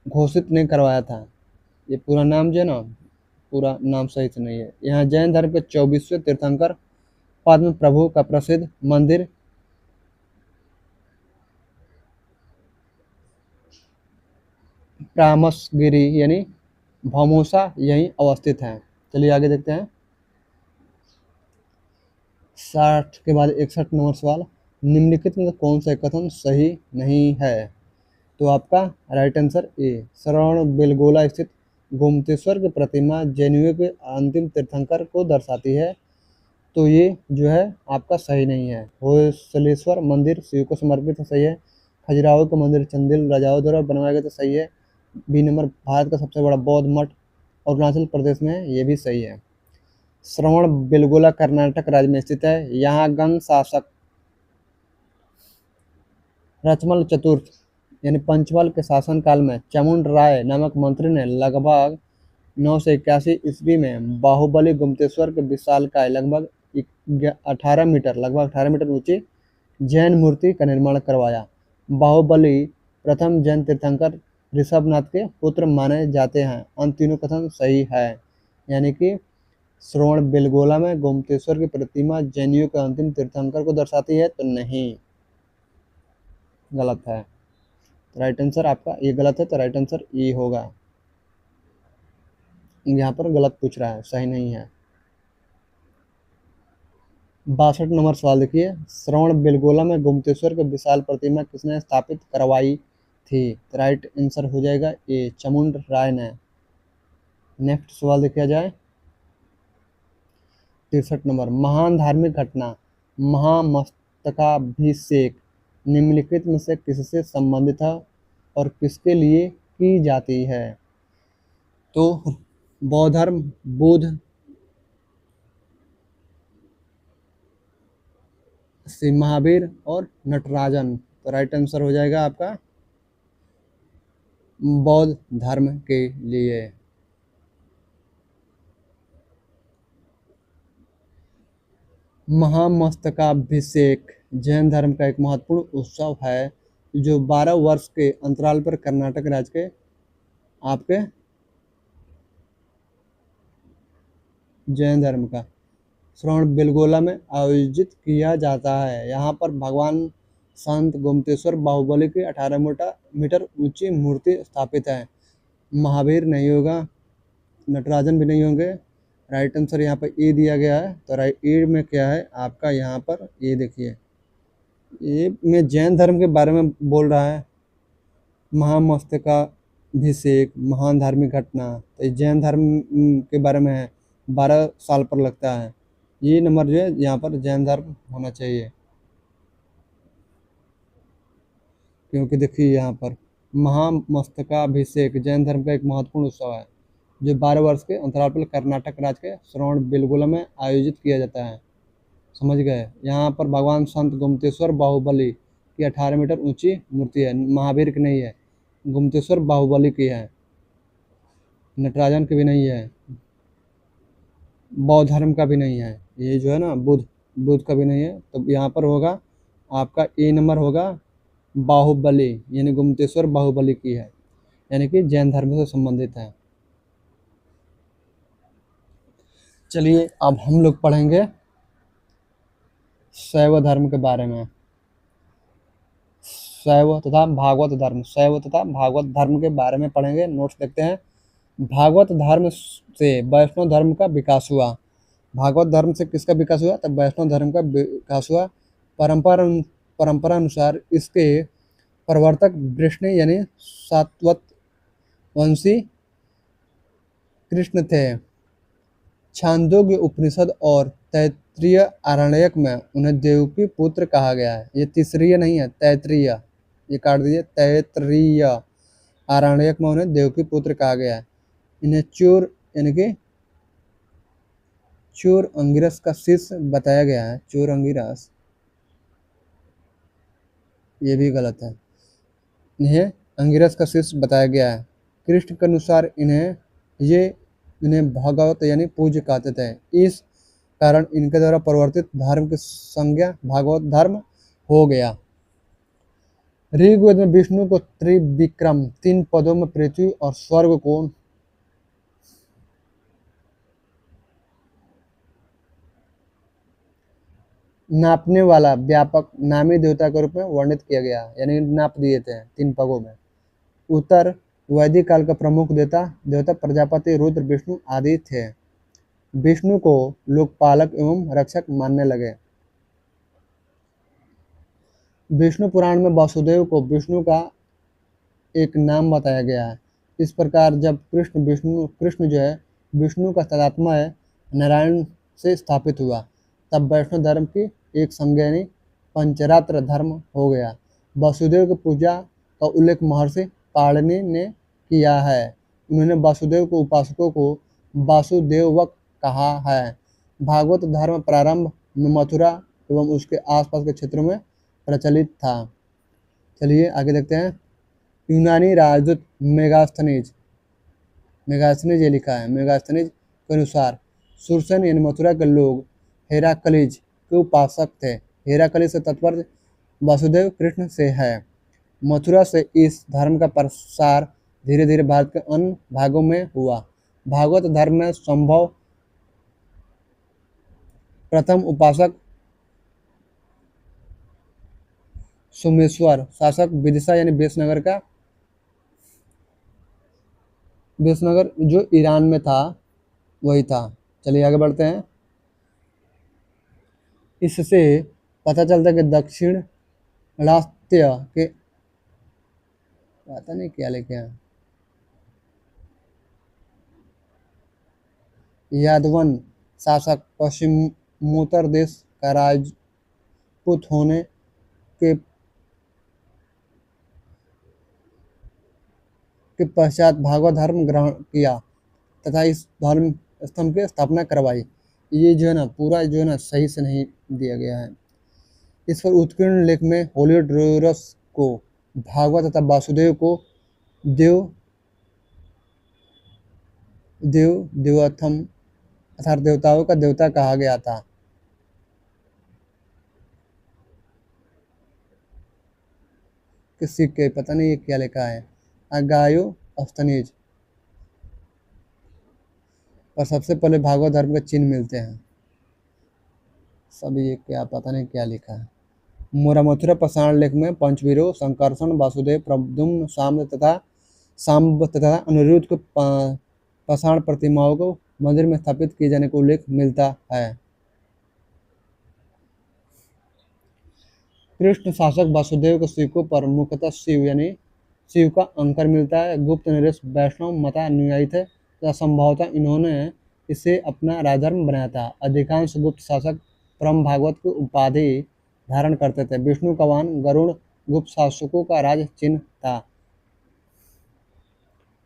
घोषित ने करवाया था। ये पूरा नाम जो है ना, पूरा नाम सही से नहीं है। यहाँ जैन धर्म के 24वें तीर्थंकर पद्म प्रभु का प्रसिद्ध मंदिर प्रामसगिरी यानी भौमोसा यहीं अवस्थित है। चलिए आगे देखते हैं। 60 के बाद 61 नंबर सवाल। निम्नलिखित में कौन सा कथन सही नहीं है? तो आपका राइट आंसर ए, श्रवण बेलगोला स्थित गोमतेश्वर की प्रतिमा जैनियों के अंतिम तीर्थंकर को दर्शाती है, तो ये जो है आपका सही नहीं है। होयसलेश्वर मंदिर शिव को समर्पित है, सही है। खजुराहो का मंदिर चंदेल राजाओं द्वारा बनवाया गया, तो सही है। बी नंबर भारत का सबसे बड़ा बौद्ध मठ अरुणाचल प्रदेश में है, ये भी सही है। श्रवण बेलगोला कर्नाटक राज्य में स्थित है। यहाँ गंग शासक रचमल चतुर्थ यानी पंचमल के शासनकाल में चामुंड राय नामक मंत्री ने लगभग 981 ईस्वी में बाहुबली गुम्तेश्वर के विशालकाय लगभग 18 मीटर ऊंची जैन मूर्ति का निर्माण करवाया। बाहुबली प्रथम जैन तीर्थंकर ऋषभनाथ के पुत्र माने जाते हैं। अन्य तीनों कथन सही है, यानी कि श्रवण बेलगोला में गोमतेश्वर की प्रतिमा जैनियों के अंतिम तीर्थंकर को दर्शाती है, तो नहीं, गलत है। राइट आंसर आपका ये गलत है, तो राइट आंसर ए होगा। यहाँ पर गलत पूछ रहा है, सही नहीं है। 62 नंबर सवाल देखिए, श्रवण बेलगोला में गुप्तेश्वर की विशाल प्रतिमा किसने स्थापित करवाई थी? तो राइट आंसर हो जाएगा ए, चामुंड राय ने। नेक्स्ट सवाल देखा जाए, 63 नंबर, महान धार्मिक घटना महामस्तकाभिषेक निम्नलिखित में से किससे संबंधित है और किसके लिए की जाती है? तो बौद्ध धर्म, बुद्ध, श्री महावीर और नटराजन। तो राइट आंसर हो जाएगा आपका बौद्ध धर्म के लिए। महामस्तकाभिषेक जैन धर्म का एक महत्वपूर्ण उत्सव है जो 12 वर्ष के अंतराल पर कर्नाटक राज्य के आपके जैन धर्म का श्रवण बेलगोला में आयोजित किया जाता है। यहाँ पर भगवान संत गुप्तेश्वर बाहुबली की 18 मीटर ऊंची मूर्ति स्थापित है। महावीर नहीं होगा, नटराजन भी नहीं होंगे। राइट आंसर यहाँ पर ए दिया गया है। तो राइट ए में क्या है आपका, यहाँ पर ये देखिए, ये में जैन धर्म के बारे में बोल रहा है, महामस्तकाभिषेक महान धार्मिक घटना, तो ये जैन धर्म के बारे में है, 12 साल पर लगता है। ये नंबर जो है यहाँ पर जैन धर्म होना चाहिए, क्योंकि देखिए यहाँ पर महामस्तकाभिषेक जैन धर्म का एक महत्वपूर्ण उत्सव है जो 12 वर्ष के अंतराल पर कर्नाटक राज्य के श्रवण बेलगोला में आयोजित किया जाता है। समझ गए? यहाँ पर भगवान संत गुप्तेश्वर बाहुबली की 18 मीटर ऊंची मूर्ति है, महावीर की नहीं है, गुप्तेश्वर बाहुबली की है, नटराजन की भी नहीं है, बौद्ध धर्म का भी नहीं है, ये जो है ना बुद्ध का भी नहीं है। तो यहाँ पर होगा आपका ए नंबर होगा बाहुबली, यानी गुप्तेश्वर बाहुबली की है, यानी कि जैन धर्म से संबंधित है। चलिए अब हम लोग पढ़ेंगे शैव धर्म के बारे में। शैव तथा भागवत धर्म, शैव तथा भागवत धर्म के बारे में पढ़ेंगे। नोट्स देखते हैं। भागवत धर्म से वैष्णव धर्म का विकास हुआ। भागवत धर्म से किसका विकास हुआ? तब वैष्णव धर्म का विकास हुआ। परंपरा अनुसार इसके प्रवर्तक विष्णु यानी सात्वत वंशी कृष्ण थे। छांदोग्य उपनिषद और तैत्तिरीय आरण्यक में उन्हें देवकी पुत्र कहा गया है। ये तीसरीय नहीं है, तैत्तिरीय, ये काट दीजिए, तैत्तिरीय आरण्यक में उन्हें देवकी पुत्र कहा गया है। इन्हें चूर यानी कि चूर अंगिरस का शिष्य बताया गया है। चूर अंगिरस, ये भी गलत है, इन्हें अंगिरस का शिष्य बताया गया है। कृष्ण के अनुसार इन्हें भगवत यानी पूज्य कहते थे। इस कारण इनके द्वारा परिवर्तित धर्म की संज्ञा भागवत धर्म हो गया। ऋग्वेद में विष्णु को त्रिविक्रम 3 पदों में पृथ्वी और स्वर्ग को नापने वाला व्यापक नामी देवता के रूप में वर्णित किया गया, यानी नाप दिए थे 3 पगों में। उत्तर वैदिक काल का प्रमुख देवता प्रजापति, रुद्र, विष्णु आदि थे। विष्णु को लोग पालक एवं रक्षक मानने लगे। विष्णु पुराण में वासुदेव को विष्णु का एक नाम बताया गया है। इस प्रकार जब कृष्ण जो है विष्णु का तदात्मा है, नारायण से स्थापित हुआ, तब वैष्णव धर्म की एक संज्ञा पंचरात्र धर्म हो गया। वासुदेव की पूजा का उल्लेख महर्षि पाणिनि ने किया है। उन्होंने वासुदेव को उपासकों को वासुदेवक कहा है। भागवत धर्म प्रारंभ में मथुरा एवं उसके आसपास के क्षेत्रों में प्रचलित था। चलिए आगे देखते हैं। यूनानी राजदूत मेगास्थनीज ये लिखा है। मेगास्थनीज के अनुसार सुरसेन यानी मथुरा के लोग हेराक्लीज के उपासक थे। हेराक्लीज से तात्पर्य वासुदेव कृष्ण से है। मथुरा से इस धर्म का प्रसार धीरे धीरे भारत के अन्य भागों में हुआ। भागवत धर्म में संभव प्रथम उपासक सोमेश्वर शासक विदिशा यानी बेसनगर का, बेसनगर जो ईरान में था वही था। चलिए आगे बढ़ते हैं। इससे पता चलता है कि दक्षिण राष्ट्रीय के, पता नहीं क्या लेके आए, यादवन शासक पश्चिमोत्तर देश का राजपूत होने के पश्चात भागवत धर्म ग्रहण किया तथा इस धर्म स्तंभ की स्थापना करवाई। ये जो है ना पूरा जो है ना सही से नहीं दिया गया है। इस पर उत्कीर्ण लेख में होलियोडोरस को भागवत तथा वासुदेव को देवोत्तम अर्थात देवताओं का देवता कहा गया था। किसी के पता नहीं ये क्या लिखा है, अगायो अस्तनीज पर सबसे पहले भागवत धर्म के चिन्ह मिलते हैं। सब ये क्या पता नहीं क्या लिखा है। मोरा मथुरा पाषाण लेख में पंचवीरों संकर्षण वासुदेव प्रद्युम्न सांब तथा अनिरुद्ध को पाषाण प्रतिमाओं को मंदिर में स्थापित किए जाने का उल्लेख मिलता है। कृष्ण शासक वासुदेव के सिक्कों पर मुख्यतः शिव यानी शिव का अंकर मिलता है। गुप्त नरेश वैष्णव मतानुयायी थे तथा संभवतः इन्होंने इसे अपना राजधर्म बनाया था। अधिकांश गुप्त शासक परम भागवत की उपाधि धारण करते थे। विष्णु का वाहन गरुड़ गुप्त शासकों का राज चिन्ह था।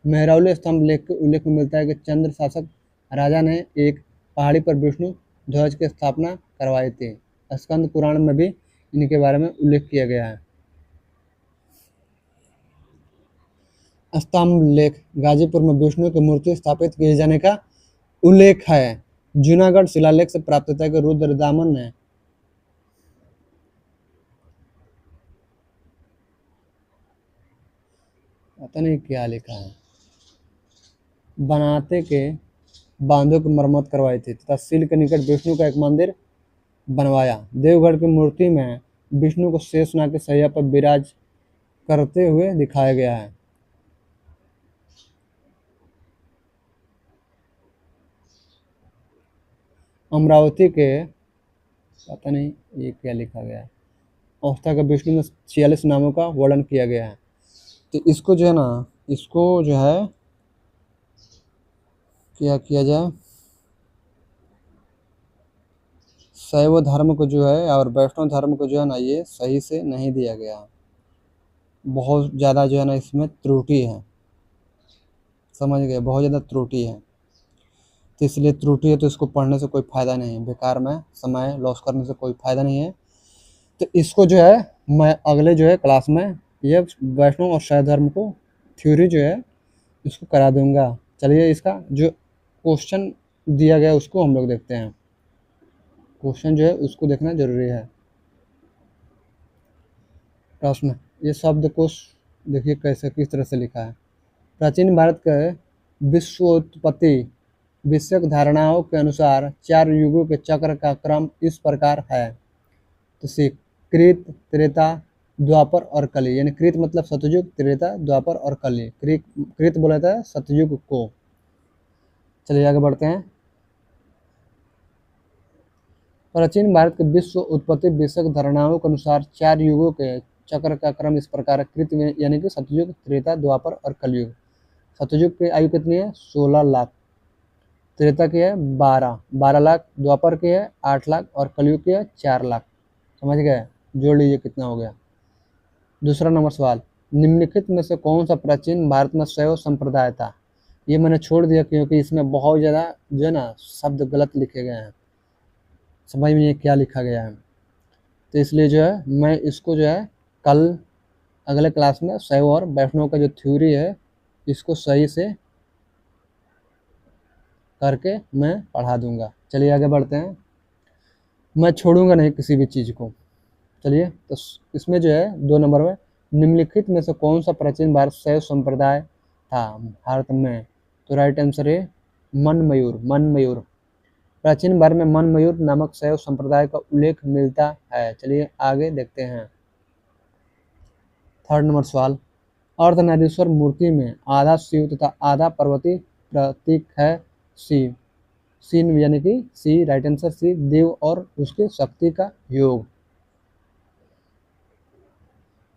मेहरौली स्तंभ लेख के उल्लेख में मिलता है कि चंद्र शासक राजा ने एक पहाड़ी पर विष्णु ध्वज की स्थापना करवाई थी। स्कंद पुराण में भी इनके बारे में उल्लेख किया गया है। स्तंभ लेख गाजीपुर में विष्णु की मूर्ति स्थापित किए जाने का उल्लेख है। जूनागढ़ शिलालेख से प्राप्त होता है कि रुद्रदामन ने पता नहीं क्या लिखा है, बनाते के बांधों की मरम्मत करवाई थी तथा सील के निकट विष्णु का एक मंदिर बनवाया। देवगढ़ की मूर्ति में विष्णु को शेषनाग की शैया पर विराज करते हुए दिखाया गया है। अमरावती के पता नहीं ये क्या लिखा गया है, अवस्था का विष्णु में 46 नामों का वर्णन किया गया है। तो इसको जो है ना, इसको जो है क्या किया जाए, शैव धर्म को जो है और वैष्णव धर्म को जो है ना ये सही से नहीं दिया गया, बहुत ज़्यादा जो है ना इसमें त्रुटि है, समझ गए, बहुत ज़्यादा त्रुटि है। तो इसलिए त्रुटि है तो इसको पढ़ने से कोई फ़ायदा नहीं है, बेकार में समय लॉस करने से कोई फ़ायदा नहीं है। तो इसको जो है मैं अगले जो है क्लास में ये वैष्णव और शैव धर्म को थ्योरी जो है इसको करा दूंगा। चलिए इसका जो क्वेश्चन दिया गया उसको हम लोग देखते हैं। क्वेश्चन जो है उसको देखना जरूरी है। प्रश्न, ये शब्दकोश देखिए कैसे किस तरह से लिखा है। प्राचीन भारत के विश्वोत्पत्ति विषयक धारणाओं के अनुसार 4 युगों के चक्र का क्रम इस प्रकार है। तो कृत, त्रेता, द्वापर और कली, यानी कृत मतलब सतयुग, त्रेता, द्वापर और कली। कृत बोला जाता है सतयुग को। चलिए आगे बढ़ते हैं। प्राचीन भारत के विश्व उत्पत्ति विषयक धारणाओं के अनुसार 4 युगों के चक्र का क्रम इस प्रकार है। कृत यानी कि सतयुग, त्रेता, द्वापर और कलयुग। सतयुग की आयु कितनी है? 16 लाख। त्रेता की है 12 लाख। द्वापर की है 8 लाख और कलयुग की है 4 लाख। समझ गए? जोड़ लीजिए कितना हो गया। दूसरा नंबर सवाल, निम्नलिखित में से कौन सा प्राचीन भारत में शैव संप्रदाय था? ये मैंने छोड़ दिया क्योंकि इसमें बहुत ज़्यादा जो है ना शब्द गलत लिखे गए हैं, समझ में नहीं क्या लिखा गया है। तो इसलिए जो है मैं इसको जो है कल अगले क्लास में शैव और वैष्णव का जो थ्योरी है इसको सही से करके मैं पढ़ा दूंगा। चलिए आगे बढ़ते हैं। मैं छोड़ूंगा नहीं किसी भी चीज़ को। चलिए तो इसमें जो है 2 नंबर में निम्नलिखित में से कौन सा प्राचीन भारत शैव संप्रदाय था भारत में? तो राइट आंसर है मनमयूर। प्राचीन भारत में मनमयूर नामक शैव संप्रदाय का उल्लेख मिलता है। चलिए आगे देखते हैं। थर्ड नंबर सवाल, अर्धनारीश्वर मूर्ति में आधा शिव तथा आधा पार्वती प्रतीक है शिव। सी यानी कि सी, राइट आंसर सी, देव और उसकी शक्ति का योग।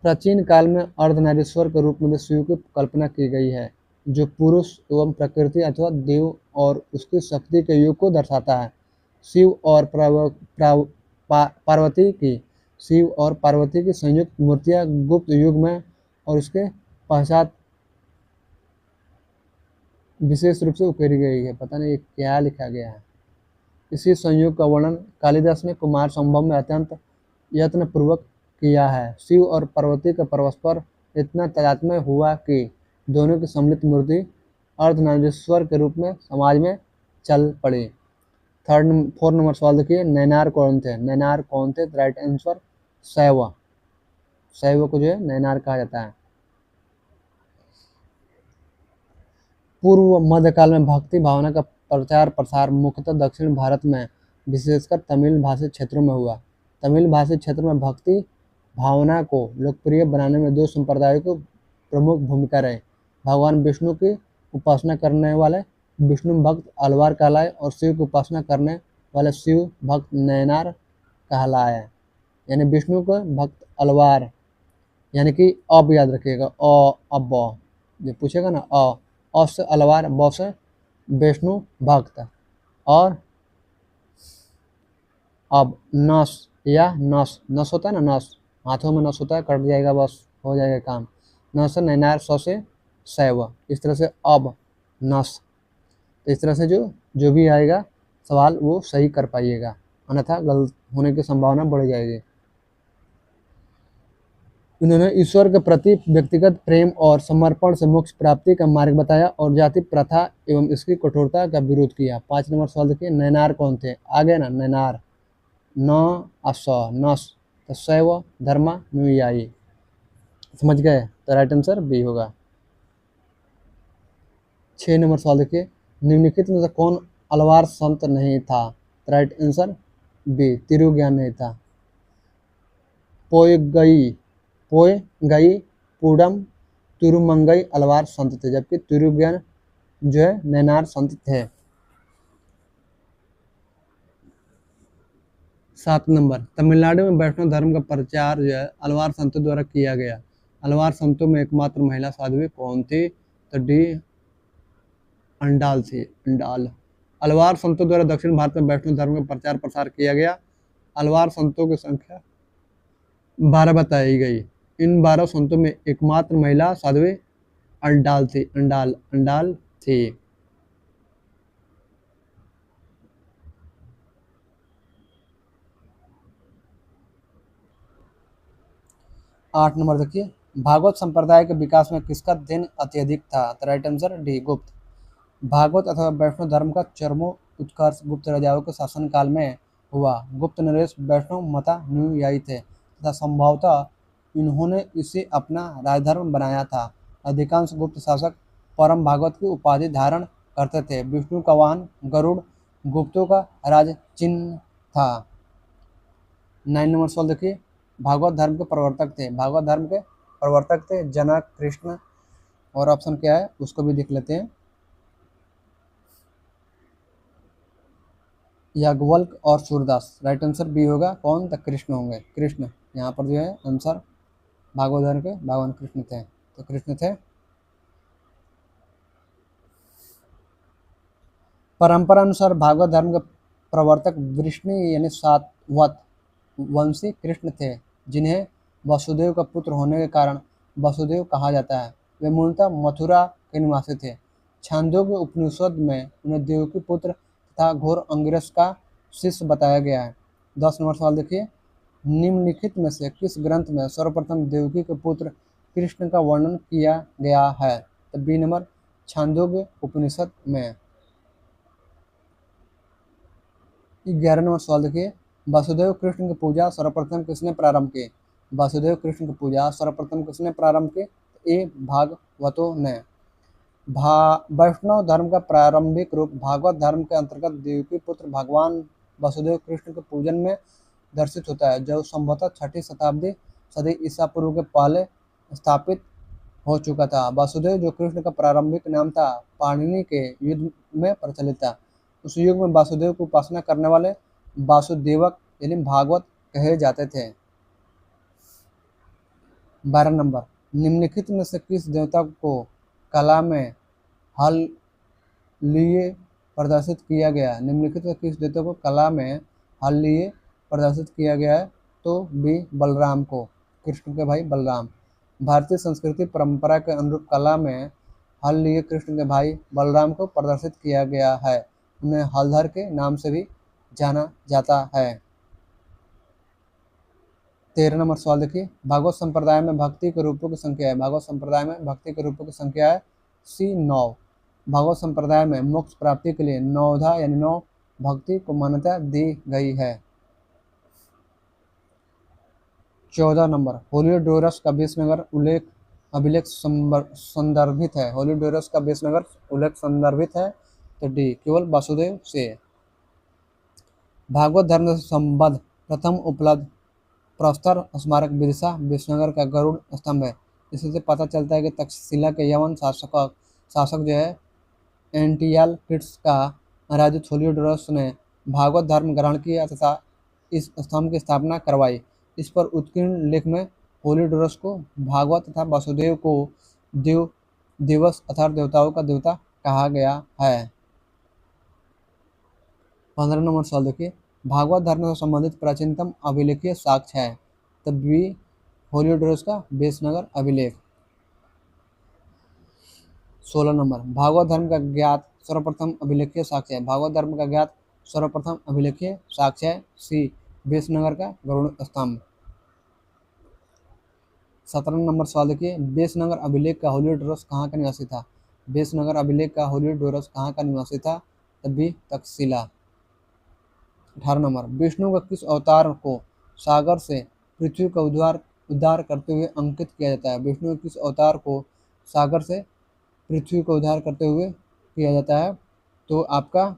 प्राचीन काल में अर्धनारीश्वर के रूप में भी शिव की कल्पना की गई है, जो पुरुष एवं प्रकृति अथवा देव और उसकी शक्ति के योग को दर्शाता है। शिव और पार्वती की संयुक्त मूर्तियां गुप्त युग में और उसके पश्चात विशेष रूप से उकेरी गई है। पता नहीं क्या लिखा गया है। इसी संयोग का वर्णन कालिदास ने कुमार संभव में अत्यंत यत्नपूर्वक किया है। शिव और पार्वती का परस्पर इतना तादात्म्य हुआ कि दोनों की सम्मिलित मूर्ति अर्धनारीश्वर के रूप में समाज में चल पड़ी। फोर नंबर सवाल देखिए, नैनार कौन थे? नैनार कौन थे? राइट आंसर शैव। शैव को जो है नैनार कहा जाता है। पूर्व मध्यकाल में भक्ति भावना का प्रचार प्रसार मुख्यतः दक्षिण भारत में विशेषकर तमिल भाषी क्षेत्रों में हुआ। तमिल भाषी क्षेत्रों में भक्ति भावना को लोकप्रिय बनाने में दो संप्रदायों को प्रमुख भूमिका रही। भगवान विष्णु की उपासना करने वाले विष्णु भक्त अलवार कहलाए और शिव की उपासना करने वाले शिव भक्त नैनार कहलाए। यानी विष्णु को भक्त अलवार, यानी कि अब याद रखिएगा, अब जो पूछेगा ना, अ से अलवार, ब से विष्णु भक्त, और अब नस या नस, नस होता है ना, नस हाथों में नस होता है, कट जाएगा बस हो जाएगा काम। न से नैनार, स से शैव, इस तरह से अब नस। तो इस तरह से जो भी आएगा सवाल वो सही कर पाइएगा, अन्यथा गलत होने की संभावना बढ़ जाएगी। उन्होंने ईश्वर के प्रति व्यक्तिगत प्रेम और समर्पण से मोक्ष प्राप्ति का मार्ग बताया और जाति प्रथा एवं इसकी कठोरता का विरोध किया। 5 नंबर सवाल देखिए, नैनार कौन थे? आगे ना, नैनार न अस नस, तो शैव धर्म अनुयायी। समझ गए? तो राइट आंसर बी होगा। 6 नंबर सवाल देखिए, निम्नलिखित में से कौन अलवार संत नहीं था? राइट आंसर बी, तिरुज्ञान नहीं था। पोयगई पूडम तिरुमंगई अलवार संत थे, जबकि तिरुज्ञान जो है नैनार संत थे। 7 नंबर, तमिलनाडु में वैष्णव धर्म का प्रचार जो है अलवार संतों द्वारा किया गया। अलवार संतों में एकमात्र महिला साध्वी कौन थी? तो डी अंडाल थी, अंडाल। अलवार संतों द्वारा दक्षिण भारत में वैष्णव धर्म का प्रचार प्रसार किया गया। अलवार संतों की संख्या 12 बताई गई। इन 12 संतों में एकमात्र महिला साध्वी अंडाल थी, अंडाल थी। 8 नंबर देखिए, भागवत संप्रदाय के विकास में किसका दिन अत्यधिक था? तो राइट आंसर डी, गुप्त। भागवत अथवा वैष्णव धर्म का चरमोत्कर्ष गुप्त राजाओं के शासनकाल में हुआ। गुप्त नरेश वैष्णव मतानुयायी थे तथा संभवतः इन्होंने इसे अपना राजधर्म बनाया था। अधिकांश गुप्त शासक परम भागवत की उपाधि धारण करते थे। विष्णु का वाहन गरुड़ गुप्तों का राज चिन्ह था। 9 नंबर सवाल देखिए, भागवत धर्म के प्रवर्तक थे। भागवत धर्म के प्रवर्तक थे जनक, कृष्ण, और ऑप्शन क्या है उसको भी देख लेते हैं, याज्ञवल्क्य और सूरदास। राइट आंसर बी होगा, कौन? तो कृष्ण होंगे, कृष्ण। यहाँ पर जो है आंसर भागवत धर्म के भगवान कृष्ण थे, तो कृष्ण थे। परंपरा अनुसार भागवत धर्म के प्रवर्तक वृष्णि यानी सातवत वंशी कृष्ण थे, जिन्हें वसुदेव का पुत्र होने के कारण वसुदेव कहा जाता है। वे मूलतः मथुरा के निवासी थे। छांदोग्य उपनिषद में उन्हें देवकी पुत्र तथा घोर अंगिरस का शिष्य बताया गया है। 10 नंबर सवाल देखिए, निम्नलिखित में से किस ग्रंथ में सर्वप्रथम देवकी के पुत्र कृष्ण का वर्णन किया गया है? तो बी नंबर, छांदोग्य उपनिषद में। 11 नंबर सवाल देखिए, वसुदेव कृष्ण की पूजा सर्वप्रथम किसने प्रारंभ की? वसुदेव कृष्ण की पूजा सर्वप्रथम किसने प्रारंभ की? ए भागवतों ने। वैष्णव धर्म का प्रारंभिक रूप भागवत धर्म के अंतर्गत देवकी पुत्र भगवान वसुदेव कृष्ण के पूजन में दर्शित होता है, जो संभवतः 6ठी शताब्दी सदी ईसा पूर्व के पहले स्थापित हो चुका था। वासुदेव जो कृष्ण का प्रारंभिक नाम था, पाणिनि के युग में प्रचलित था। उस युग में वासुदेव की उपासना करने वाले वासुदेवक यानी भागवत कहे जाते थे। 12 नंबर, निम्नलिखित में से किस देवता को कला में हल लिए प्रदर्शित किया गया? निम्नलिखित में किस देवता को कला में हल लिए प्रदर्शित किया गया है? तो बी बलराम को, कृष्ण के भाई बलराम। भारतीय संस्कृति परंपरा के अनुरूप कला में हल लिए कृष्ण के भाई बलराम को प्रदर्शित किया गया है। उन्हें हलधर के नाम से भी जाना जाता है। 13 नंबर सवाल देखिए, भागवत संप्रदाय में भक्ति के रूपों की संख्या है। भागवत संप्रदाय में भक्ति के रूपों की संख्या है सी 9। भागवत संप्रदाय में मोक्ष प्राप्ति के लिए नौधा यानी 9 भक्ति को मान्यता दी गई है। 14 नंबर, होलियोडोरस का विश्वनगर उल्लेख अभिलेख संदर्भित है। होलियोडोरस का विश्वनगर उल्लेख संदर्भित है तो डी केवल वासुदेव से। भागवत धर्म से संबद्ध प्रथम उपलब्ध प्रस्तर स्मारक विदिशा विश्वनगर का गरुड़ स्तंभ है। इससे पता चलता है कि तक्षशिला के यवन शासक जो है एंटियालकिड्स का राजा होलियोडोरस ने भागवत धर्म ग्रहण किया तथा इस स्तंभ की स्थापना करवाई। इस पर उत्कीर्ण लेख में होलियोडोरस को भागवत तथा वासुदेव को दिवस अर्थात देवताओं का देवता कहा गया है। 15 नंबर सवाल देखिए, भागवत धर्म से संबंधित प्राचीनतम अभिलेखीय साक्ष्य है। तब भी होलियोडोरस का विश्वनगर अभिलेख। 16 नंबर, भागवत धर्म का ज्ञात सर्वप्रथम अभिलेखीय साक्ष्य है। भागवत धर्म का ज्ञात सर्वप्रथम अभिलेखीय साक्ष्य है सी विश्वनगर का गरुड़ स्तंभ। 17 नंबर सवाल देखिए, विश्वनगर अभिलेख का होलियोडोरस कहाँ का निवासी था? विश्वनगर अभिलेख का होलियोडोरस कहाँ का निवासी था? तब भी तक्षशिला। 18 नंबर, विष्णु का किस अवतार को सागर से पृथ्वी का उद्धार करते हुए अंकित किया जाता है? विष्णु के किस अवतार को सागर से पृथ्वी को उद्धार करते हुए किया जाता है? तो आपका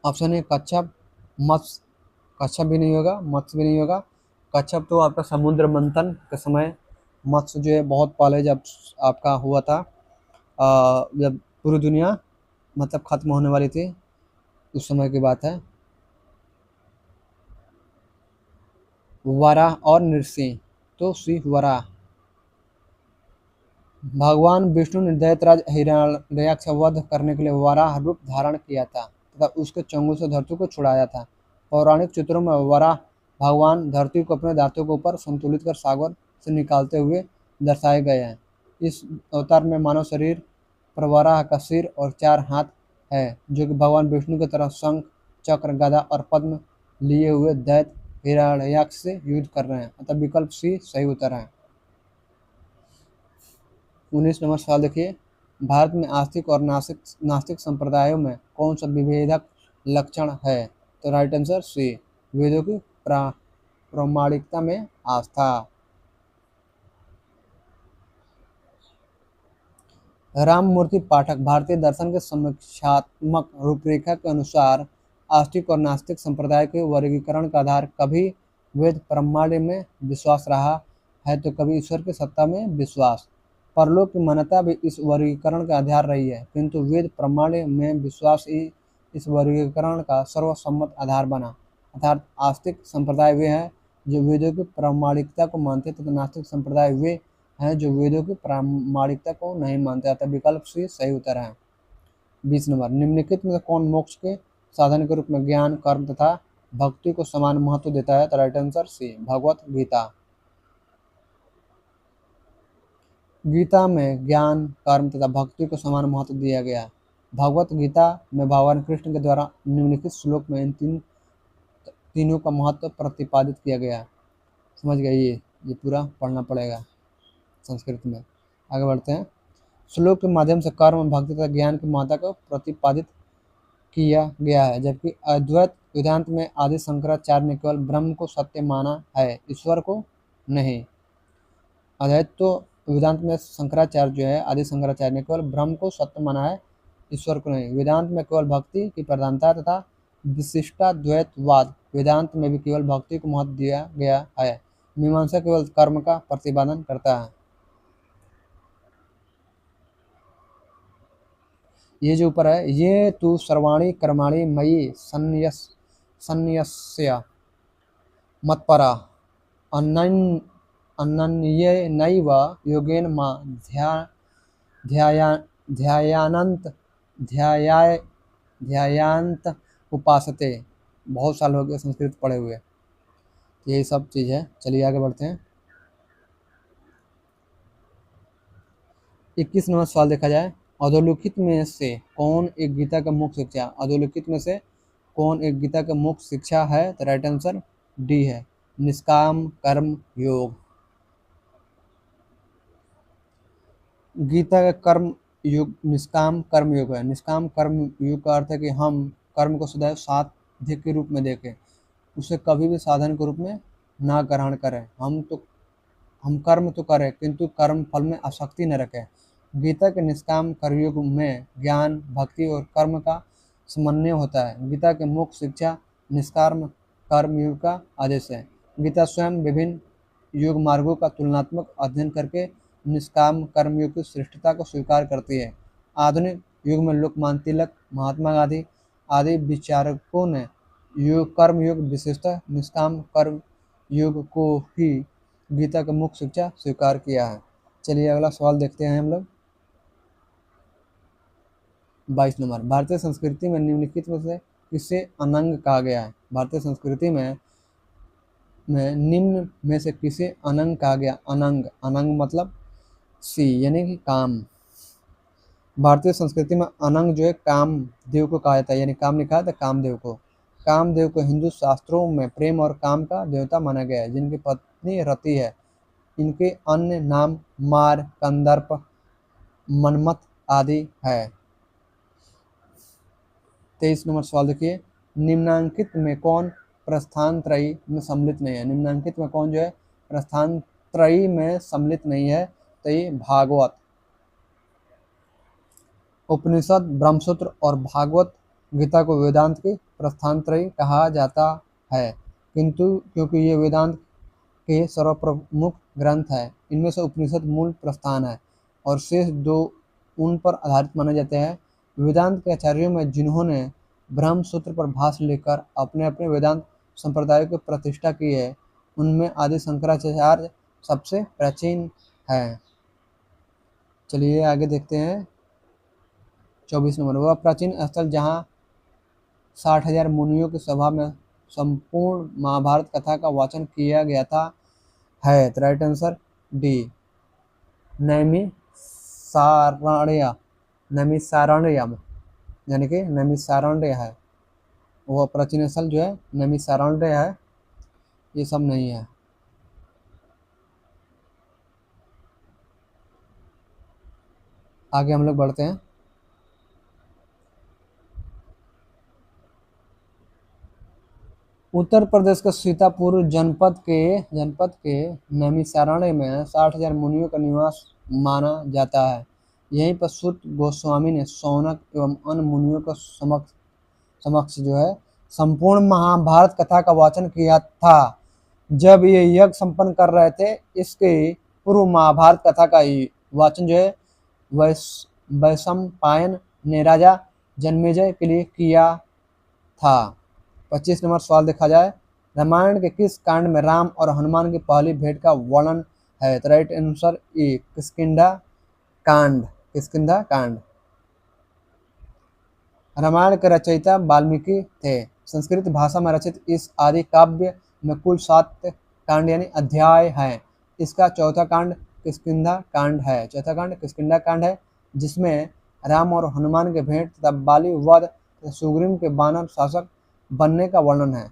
ऑप्शन है कच्छप, मत्स्य, कच्छप भी नहीं होगा, मत्स्य भी नहीं होगा। कच्छप तो आपका समुद्र मंथन के समय, मत्स्य जो है बहुत पहले जब आपका हुआ था, जब पूरी दुनिया मतलब खत्म होने वाली थी उस समय की बात है। वराह और नृसिंह, तो सी वराह। भगवान विष्णु ने दैत्यराज हिरण्याक्ष वध करने के लिए वराह रूप धारण किया था तथा उसके चंगुल से धरती को छुड़ाया था। पौराणिक चित्रों में वराह भगवान धरती को अपने दांतों के ऊपर संतुलित कर सागर से निकालते हुए दर्शाए गए हैं। इस अवतार में मानव शरीर पर वराह का सिर और 4 हाथ है, जो कि भगवान विष्णु की तरह शंख, चक्र, गदा और पद्म लिए हुए दैत्य हिरण्याक्ष से युद्ध कर रहे हैं। अतः विकल्प सी सही उत्तर है। 19 नंबर सवाल देखिए, भारत में आस्तिक और नास्तिक संप्रदायों में कौन सा विभेदक लक्षण है? तो राइट आंसर सी वेदों की प्रामाणिकता में आस्था। राममूर्ति पाठक भारतीय दर्शन के समीक्षात्मक रूपरेखा के अनुसार आस्तिक और नास्तिक संप्रदाय के वर्गीकरण का आधार कभी वेद ब्रह्मांड में विश्वास रहा है तो कभी ईश्वर की सत्ता में विश्वास। परलोक की मान्यता भी इस वर्गीकरण का आधार रही है, किंतु वेद ब्रह्मांड में विश्वास ही इस वर्गीकरण का सर्वसम्मत आधार बना। अर्थात आस्तिक संप्रदाय वे हैं जो वेदों की प्रामाणिकता को मानते तथा नास्तिक संप्रदाय वे हैं जो वेदों की प्रामाणिकता को नहीं मानते। अतः विकल्प सी सही उत्तर है। 20 नंबर, निम्नलिखित में कौन मोक्ष के साधन के रूप में ज्ञान, कर्म तथा भक्ति को समान महत्व देता है? तो right answer C Bhagavad Gita. Gita में ज्ञान, कर्म तथा भक्ति को समान महत्व दिया गया। भगवत गीता में भगवान कृष्ण के द्वारा निम्नलिखित श्लोक में इन तीनों का महत्व प्रतिपादित किया गया। समझ गए? ये पूरा पढ़ना पड़ेगा संस्कृत में। आगे बढ़ते हैं। श्लोक के माध्यम से कर्म, भक्ति तथा ज्ञान की महत्ता को प्रतिपादित किया गया है, जबकि अद्वैत वेदांत में आदि शंकराचार्य ने केवल ब्रह्म को सत्य माना है, ईश्वर को नहीं। अद्वैत तो वेदांत में शंकराचार्य जो है आदि शंकराचार्य ने केवल ब्रह्म को सत्य माना है, ईश्वर को नहीं। वेदांत में केवल भक्ति की प्रधानता तथा विशिष्टाद्वैतवाद वेदांत में भी केवल भक्ति को महत्व दिया गया है। मीमांसा केवल कर्म का प्रतिपादन करता है। ये जो ऊपर है, ये तू सर्वाणी कर्माणि मयि संन्यस्य मत्परा अनन्येनैव योगेन मां ध्याया ध्यायानंत ध्यायाय ध्यायांत उपासते। बहुत साल हो गए संस्कृत पढ़े हुए, यही सब चीज़ है। चलिए आगे बढ़ते हैं। 21 नंबर सवाल देखा जाए, अधोलिखित में से कौन एक गीता का मुख्य शिक्षा, अधोलिखित में से कौन एक गीता का मुख्य शिक्षा है? तो राइट आंसर डी है, निष्काम कर्म योग। गीता का कर्म युग निष्काम कर्म योग है। निष्काम कर्म योग का अर्थ है कि हम कर्म को सदैव साध्य के रूप में देखें, उसे कभी भी साधन के रूप में ना ग्रहण करें। हम कर्म तो करें किंतु कर्म फल में आसक्ति न रखें। गीता के निष्काम कर्मयोग में ज्ञान, भक्ति और कर्म का समन्वय होता है। गीता के मुख्य शिक्षा निष्काम कर्मयोग का आदेश है। गीता स्वयं विभिन्न योग मार्गों का तुलनात्मक अध्ययन करके निष्काम कर्मयोग की श्रेष्ठता को स्वीकार करती है। आधुनिक युग में लोकमान्य तिलक, महात्मा गांधी आदि विचारकों ने कर्मयोग विशेषतः निष्काम कर्म योग को ही गीता का मुख्य शिक्षा स्वीकार किया है। चलिए अगला सवाल देखते हैं हम लोग। 22 नंबर, भारतीय संस्कृति में निम्नलिखित में से किसे अनंग कहा गया है? भारतीय संस्कृति में निम्न में से किसे अनंग कहा गया? अनंग, अनंग मतलब सी यानी कि काम। भारतीय संस्कृति में अनंग जो है कामदेव को कहा जाता है, यानी काम लिखा है तो कामदेव को। कामदेव को हिंदू शास्त्रों में प्रेम और काम का देवता माना गया है, जिनकी पत्नी रति है। इनके अन्य नाम मार, कंदर्प, मनमथ आदि है। 23 नंबर सवाल देखिए, निम्नांकित में कौन प्रस्थान त्रयी में सम्मिलित नहीं है? निम्नांकित में कौन जो है प्रस्थान त्रयी में सम्मिलित नहीं है? तो ये भागवत, उपनिषद, ब्रह्मसूत्र और भागवत गीता को वेदांत की प्रस्थान त्रयी कहा जाता है, किंतु क्योंकि ये वेदांत के सर्वप्रमुख ग्रंथ है, इनमें से उपनिषद मूल प्रस्थान है और शेष दो उन पर आधारित माने जाते हैं। वेदांत के आचार्यों में जिन्होंने ब्रह्मसूत्र पर भाष्य लेकर अपने अपने वेदांत संप्रदायों की प्रतिष्ठा की है, उनमें आदि शंकराचार्य सबसे प्राचीन है। चलिए आगे देखते हैं। 24 नंबर, वह प्राचीन स्थल जहाँ 60,000 मुनियों की सभा में संपूर्ण महाभारत कथा का वाचन किया गया था है। तो राइट आंसर डी, नैमिषारण्यम यानी कि नैमिषारण्य है। वह प्राचीन स्थल जो है नैमिषारण्य है, ये सब नहीं है। आगे हम लोग बढ़ते हैं। उत्तर प्रदेश के सीतापुर जनपद के नैमिषारण्य में 60,000 मुनियों का निवास माना जाता है। यहीं पर सूत गोस्वामी ने शौनक एवं अन्य मुनियों को समक्ष जो है संपूर्ण महाभारत कथा का वाचन किया था। जब ये यज्ञ संपन्न कर रहे थे, इसके पूर्व महाभारत कथा का वाचन जो है वैशंपायन ने राजा जन्मेजय के लिए किया था। 25 नंबर सवाल देखा जाए, रामायण के किस कांड में राम और हनुमान की पहली भेंट का वर्णन है? तो राइट आंसर ए, किष्किंधा कांड। किष्किंधा कांड। रामायण के रचयिता वाल्मीकि थे। संस्कृत भाषा में रचित इस आदि काव्य में कुल 7 कांड यानी अध्याय हैं। इसका चौथा कांड किष्किंधा कांड है। चौथा कांड किष्किंधा कांड है, जिसमें राम और हनुमान के भेंट तथा बाली वध तथा सुग्रीव के वानर शासक बनने का वर्णन है।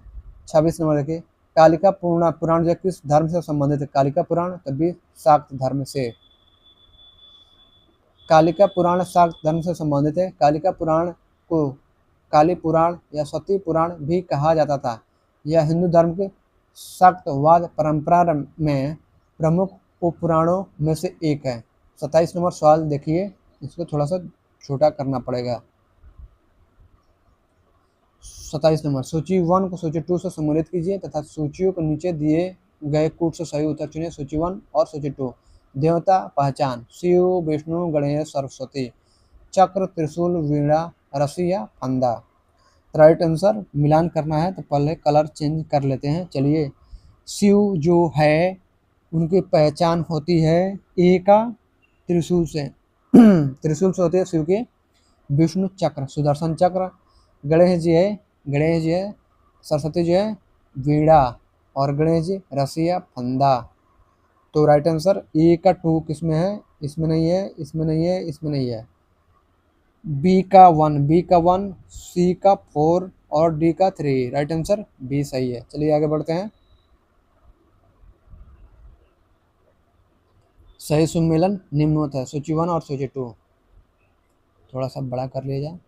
26 नंबर देखिए, कालिका पुराण जो किस धर्म से संबंधित है? कालिका पुराण तभी शाक्त धर्म से। कालिका पुराण शाक्त धर्म से संबंधित है। कालिका पुराण को काली पुराण या सती पुराण भी कहा जाता था। यह हिंदू धर्म के शाक्तवाद परंपरा में प्रमुख उपपुराणों में से एक है। 27 नंबर सवाल देखिए, इसको थोड़ा सा छोटा करना पड़ेगा। 27 नंबर, सूची 1 को सूची 2 से सम्मिलित कीजिए तथा सूचियों को नीचे दिए गए कूट से सही उत्तर चुनिए। सूची 1 और सूची 2। देवता पहचान, शिव, विष्णु, गणेश, सरस्वती। चक्र, त्रिशूल, वीणा, रस्सी या फंदा। राइट आंसर मिलान करना है तो पहले कलर चेंज कर लेते हैं। चलिए, शिव जो है उनकी पहचान होती है ए का त्रिशूल से त्रिशूल से होती है शिव की। विष्णु चक्र, सुदर्शन चक्र। गणेश जी है सरस्वती जी है वीणा, और गणेश जी रस्सी या फंदा। तो राइट आंसर ए का 2 किसमें है? इसमें नहीं है, इसमें नहीं है, इसमें नहीं है। बी का 1, सी का 4 और डी का 3। राइट आंसर बी सही है। चलिए आगे बढ़ते हैं। सही सम्मेलन निम्नवत है। सूची 1 और सूची 2। थोड़ा सा बड़ा कर लिया जाए।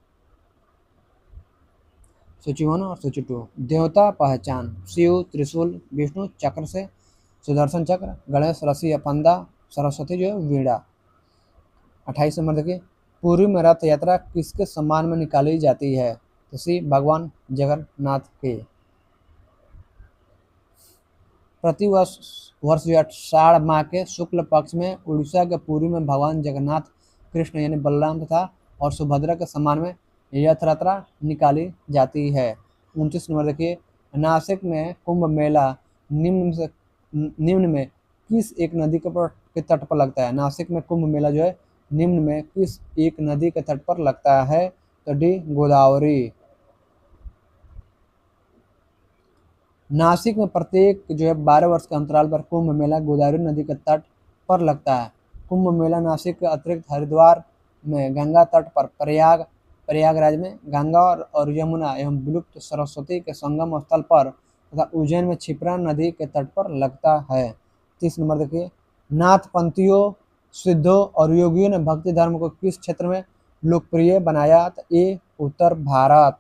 सूची 1 और सूची 2। देवता पहचान, शिव त्रिशूल, विष्णु चक्र से, सुदर्शन चक्र, गणेश रस्सी या फंदा, सरस्वती जो है वीणा। 28 नंबर देखिए, पूरी में रथ यात्रा किसके सम्मान में निकाली जाती है? तो सी भगवान जगन्नाथ के। प्रति वर्ष जो आषाढ़ माह के शुक्ल पक्ष में उड़ीसा के पुरी में भगवान जगन्नाथ, कृष्ण यानी बलराम तथा और सुभद्रा के सम्मान में रथ यात्रा निकाली जाती है। 29 नंबर देखिए, नासिक में कुंभ मेला निम्न में किस एक नदी के तट पर लगता है? नासिक में कुंभ मेला जो है निम्न में किस एक नदी के तट पर लगता है? तो डी गोदावरी। नासिक में प्रत्येक जो है 12 वर्ष के अंतराल पर कुंभ मेला गोदावरी नदी के तट पर लगता है। कुंभ मेला नासिक के अतिरिक्त हरिद्वार में गंगा तट पर, प्रयागराज में गंगा और यमुना एवं विलुप्त सरस्वती के संगम स्थल पर तथा उज्जैन में क्षिप्रा नदी के तट पर लगता है। 30 नंबर देखिए, नाथ पंथियों, सिद्धों और योगियों ने भक्ति धर्म को किस क्षेत्र में लोकप्रिय बनाया? तो ए उत्तर भारत।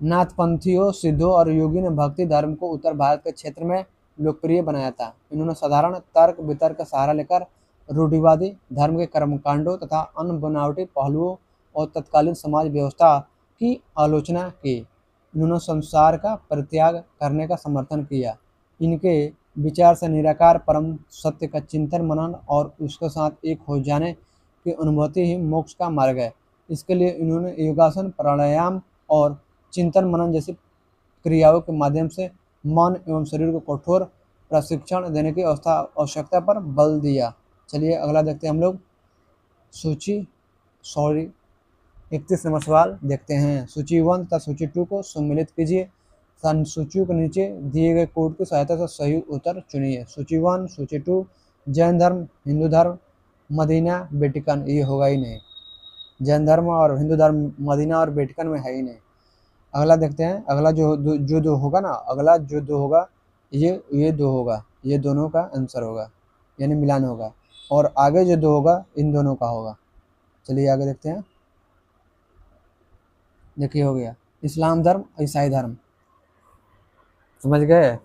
नाथपंथियों, सिद्धों और योगी ने भक्ति धर्म को उत्तर भारत के क्षेत्र में लोकप्रिय बनाया था। इन्होंने साधारण तर्क वितर्क का सहारा लेकर रूढ़िवादी धर्म के कर्मकांडों तथा अन्य बनावटी पहलुओं और तत्कालीन समाज व्यवस्था की आलोचना की। इन्होंने संसार का परित्याग करने का समर्थन किया। इनके विचार से निराकार परम सत्य का चिंतन मनन और उसके साथ एक हो जाने की अनुभूति ही मोक्ष का मार्ग है। इसके लिए इन्होंने योगासन, प्राणायाम और चिंतन मनन जैसी क्रियाओं के माध्यम से मन एवं शरीर को कठोर प्रशिक्षण देने की आवश्यकता पर बल दिया। चलिए अगला देखते हैं हम लोग। 31 नंबर सवाल देखते हैं। सूची 1 तथा सूची 2 को सम्मिलित कीजिए। सूचियों के नीचे दिए गए कोड की सहायता से सही उत्तर चुनिए। सूची 1, सूची 2, जैन धर्म, हिंदू धर्म, मदीना, वेटिकन। ये होगा ही नहीं, जैन धर्म और हिंदू धर्म मदीना और वेटिकन में है ही नहीं। अगला देखते हैं। अगला जो दो होगा ना, अगला जो दो होगा ये दो होगा, ये दोनों का आंसर होगा, यानी मिलान होगा। और आगे जो दो होगा इन दोनों का होगा। चलिए आगे देखते हैं। देखिए हो गया इस्लाम धर्म, ईसाई धर्म। समझ गए?